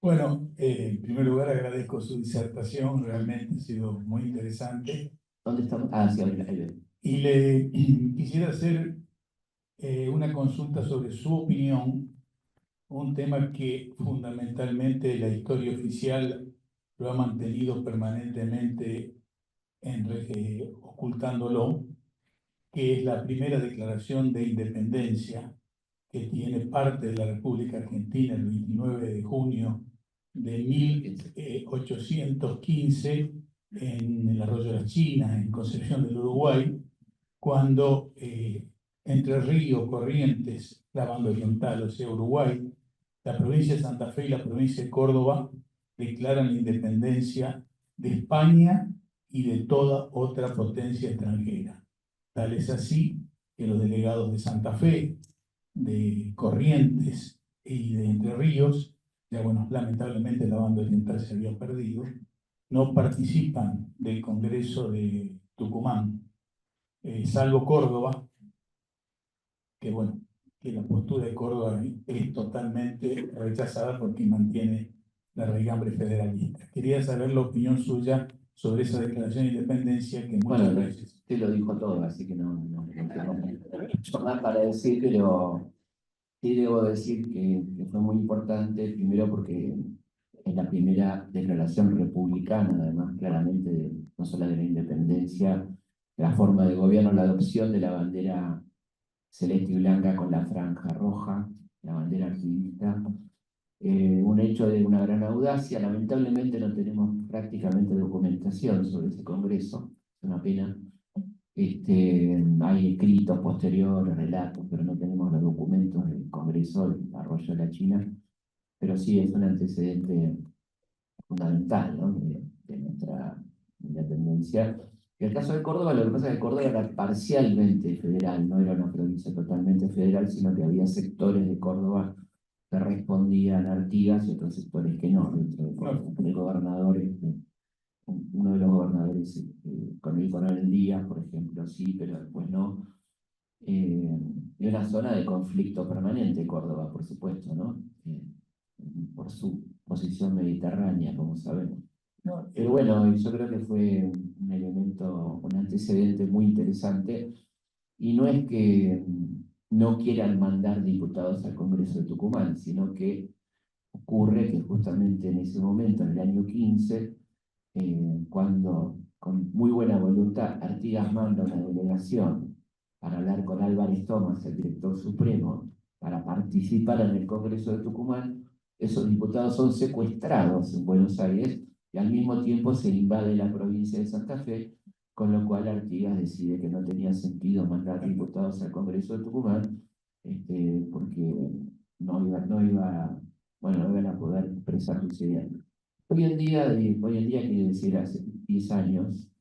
Bueno, en primer lugar agradezco su disertación, realmente ha sido muy interesante. ¿Dónde estamos? Ah, sí, ahí veo. Y le quisiera hacer una consulta sobre su opinión, un tema que fundamentalmente la historia oficial lo ha mantenido permanentemente ocultándolo, que es la primera declaración de independencia que tiene parte de la República Argentina el 29 de junio de 1815 en el Arroyo de las Chinas, en Concepción del Uruguay, cuando Entre Ríos, Corrientes, la banda oriental, o sea, Uruguay, la provincia de Santa Fe y la provincia de Córdoba declaran la independencia de España y de toda otra potencia extranjera. Tal es así que los delegados de Santa Fe, de Corrientes y de Entre Ríos, ya bueno, lamentablemente la banda oriental se había perdido, no participan del Congreso de Tucumán, salvo Córdoba, que bueno, que la postura de Córdoba es totalmente rechazada porque mantiene la raigambre federalista. Quería saber la opinión suya sobre esa declaración de independencia que muchas Bueno, veces... usted lo dijo todo, así que no tengo mucho más para decir, pero sí debo decir que fue muy importante, primero porque es la primera declaración republicana, además claramente, no solo de la independencia, de la forma de gobierno, la adopción de la bandera celeste y blanca con la franja roja, la bandera artiguista, un hecho de una gran audacia. Lamentablemente no tenemos prácticamente documentación sobre ese congreso, es una pena. Hay escritos posteriores, relatos, pero no tenemos los documentos del Congreso del Arroyo de la China, pero sí es un antecedente fundamental, ¿no? de nuestra independencia. En el caso de Córdoba, lo que pasa es que Córdoba era parcialmente federal, no era una provincia totalmente federal, sino que había sectores de Córdoba que respondían a Artigas y otros sectores que no, dentro de Córdoba. El gobernador, uno de los gobernadores, con el coronel Díaz, por ejemplo, sí, pero después no. Y una zona de conflicto permanente, Córdoba, por supuesto, ¿no? Por su posición mediterránea, como sabemos. No, Pero bueno, yo creo que fue un elemento, un antecedente muy interesante, y no es que no quieran mandar diputados al Congreso de Tucumán, sino que ocurre que justamente en ese momento, en el año 15, cuando con muy buena voluntad Artigas manda una delegación para hablar con Álvarez Thomas, el director supremo, para participar en el Congreso de Tucumán, esos diputados son secuestrados en Buenos Aires y al mismo tiempo se invade la provincia de Santa Fe, con lo cual Artigas decide que no tenía sentido mandar diputados al Congreso de Tucumán, porque no iban a poder expresar sus ideas. Hoy en día, quiere decir, hace 10 años,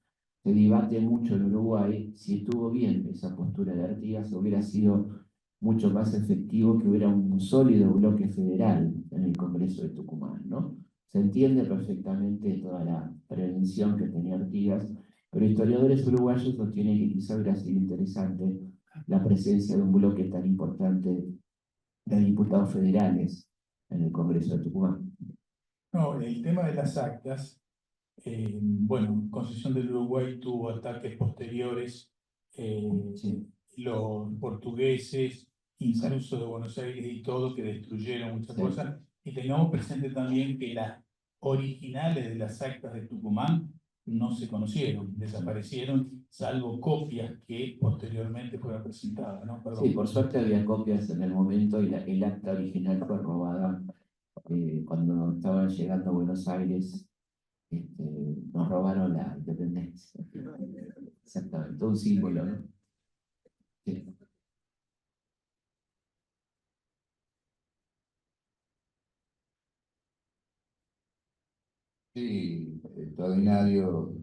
se debate mucho en Uruguay si estuvo bien esa postura de Artigas, o hubiera sido mucho más efectivo que hubiera un sólido bloque federal en el Congreso de Tucumán, ¿no? Se entiende perfectamente toda la prevención que tenía Artigas, pero historiadores uruguayos sostienen que quizá hubiera sido interesante la presencia de un bloque tan importante de diputados federales en el Congreso de Tucumán. No, el tema de las actas, bueno, Concepción del Uruguay tuvo ataques posteriores, Sí. los portugueses, incluso de Buenos Aires y todo, que destruyeron muchas Sí. cosas. Y tengamos presente también que las originales de las actas de Tucumán no se conocieron, desaparecieron, salvo copias que posteriormente fueron presentadas, ¿no? Perdón. Sí, por suerte había copias en el momento, y el acta original fue robada cuando estaban llegando a Buenos Aires. Nos robaron la independencia. Exactamente, un símbolo, ¿no? Sí. Sí, extraordinario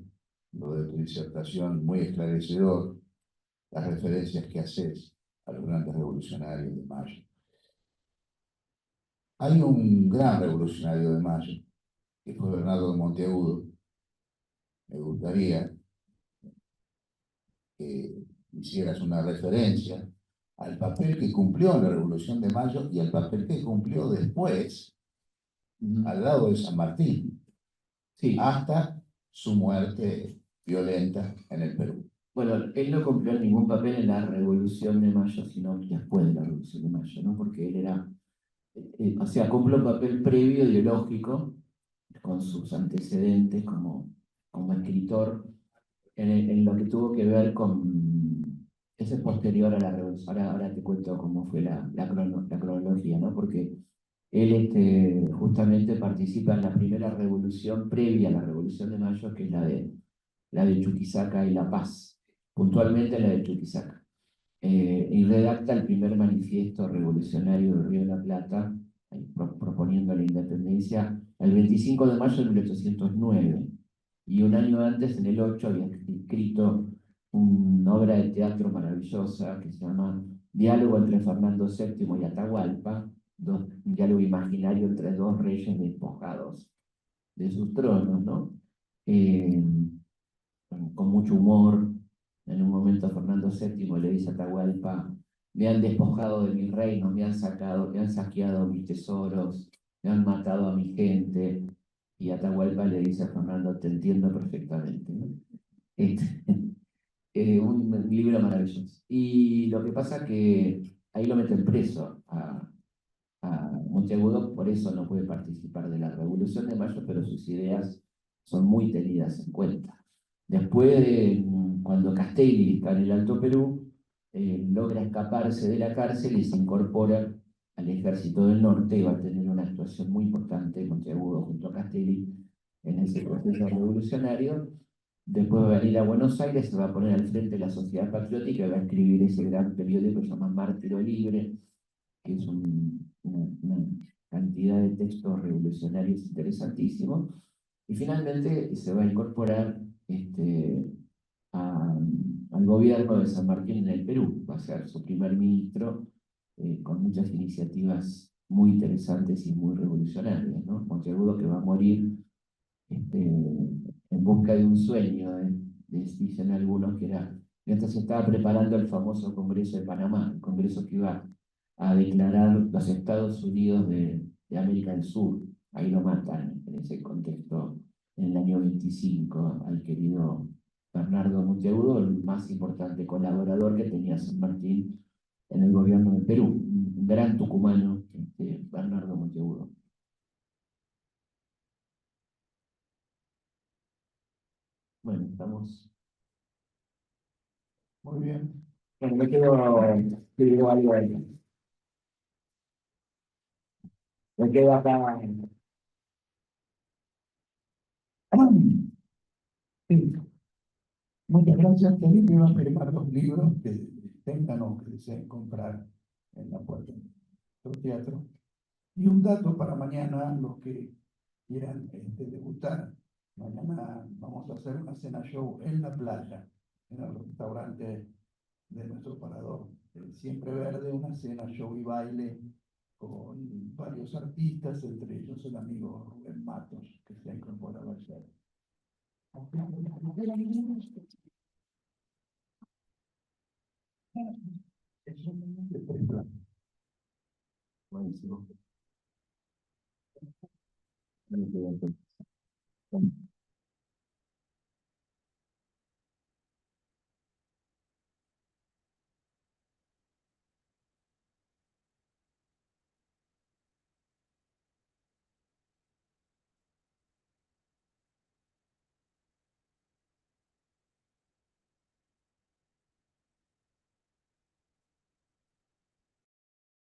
lo de tu disertación, muy esclarecedor, las referencias que haces a los grandes revolucionarios de Mayo. Hay un gran revolucionario de Mayo, que fue Bernardo de Monteagudo. Me gustaría que hicieras una referencia al papel que cumplió en la Revolución de Mayo y al papel que cumplió después al lado de San Martín, Sí, hasta su muerte violenta en el Perú. bueno, él no cumplió ningún papel en la Revolución de Mayo, sino después de la Revolución de Mayo, ¿no? Porque él era, o sea, cumple un papel previo ideológico con sus antecedentes como escritor en lo que tuvo que ver con, eso es posterior a la revolución. Ahora te cuento cómo fue la cronología, ¿no? Porque él justamente participa en la primera revolución previa a la Revolución de Mayo, que es la de Chuquisaca y La Paz, puntualmente la de Chuquisaca. Y redacta el primer manifiesto revolucionario del Río de la Plata, proponiendo la independencia el 25 de mayo de 1809. Y un año antes, en el 8, había escrito una obra de teatro maravillosa que se llama Diálogo entre Fernando VII y Atahualpa, un diálogo imaginario entre dos reyes despojados de sus tronos, ¿no? Eh, con mucho humor. En un momento Fernando VII le dice a Atahualpa: me han despojado de mi reino, me han saqueado mis tesoros, me han matado a mi gente. Y Atahualpa le dice a Fernando: te entiendo perfectamente, ¿no? Este, un libro maravilloso. Y lo que pasa que ahí lo meten preso a Monteagudo, por eso no puede participar de la Revolución de Mayo, pero sus ideas son muy tenidas en cuenta. Después, cuando Castelli está en el Alto Perú, logra escaparse de la cárcel y se incorpora al Ejército del Norte y va a tener una actuación muy importante, Monteagudo junto a Castelli, en ese proceso revolucionario. Después va a venir a Buenos Aires, se va a poner al frente de la Sociedad Patriótica y va a escribir ese gran periódico que se llama Mártiro Libre, que es una cantidad de textos revolucionarios interesantísimos. Y finalmente se va a incorporar a- al gobierno de San Martín en el Perú. Va a ser su primer ministro, con muchas iniciativas muy interesantes y muy revolucionarias, ¿no? Monteagudo, que va a morir en busca de un sueño, dicen algunos, que era, mientras se estaba preparando el famoso Congreso de Panamá, el congreso que iba a declarar los Estados Unidos de América del Sur. Ahí lo matan en ese contexto, en el año 25, al querido Bernardo Monteagudo, el más importante colaborador que tenía San Martín en el gobierno de Perú, un gran tucumano, Bernardo Monteagudo. Bueno, estamos. Muy bien. Bueno, te digo algo ahí. Me quedo acá. Sí, muchas gracias. Felipe me va a firmar los libros que tengan o que deseen comprar en la puerta del teatro. Y un dato para mañana, los que quieran degustar. Mañana vamos a hacer una cena show en la playa, en el restaurante de nuestro parador, el Siempre Verde, una cena show y baile con varios artistas, entre ellos el amigo Rubén Matos, que se ha incorporado ayer. Es un de tres platos. Buenísimo. Me quedo entonces.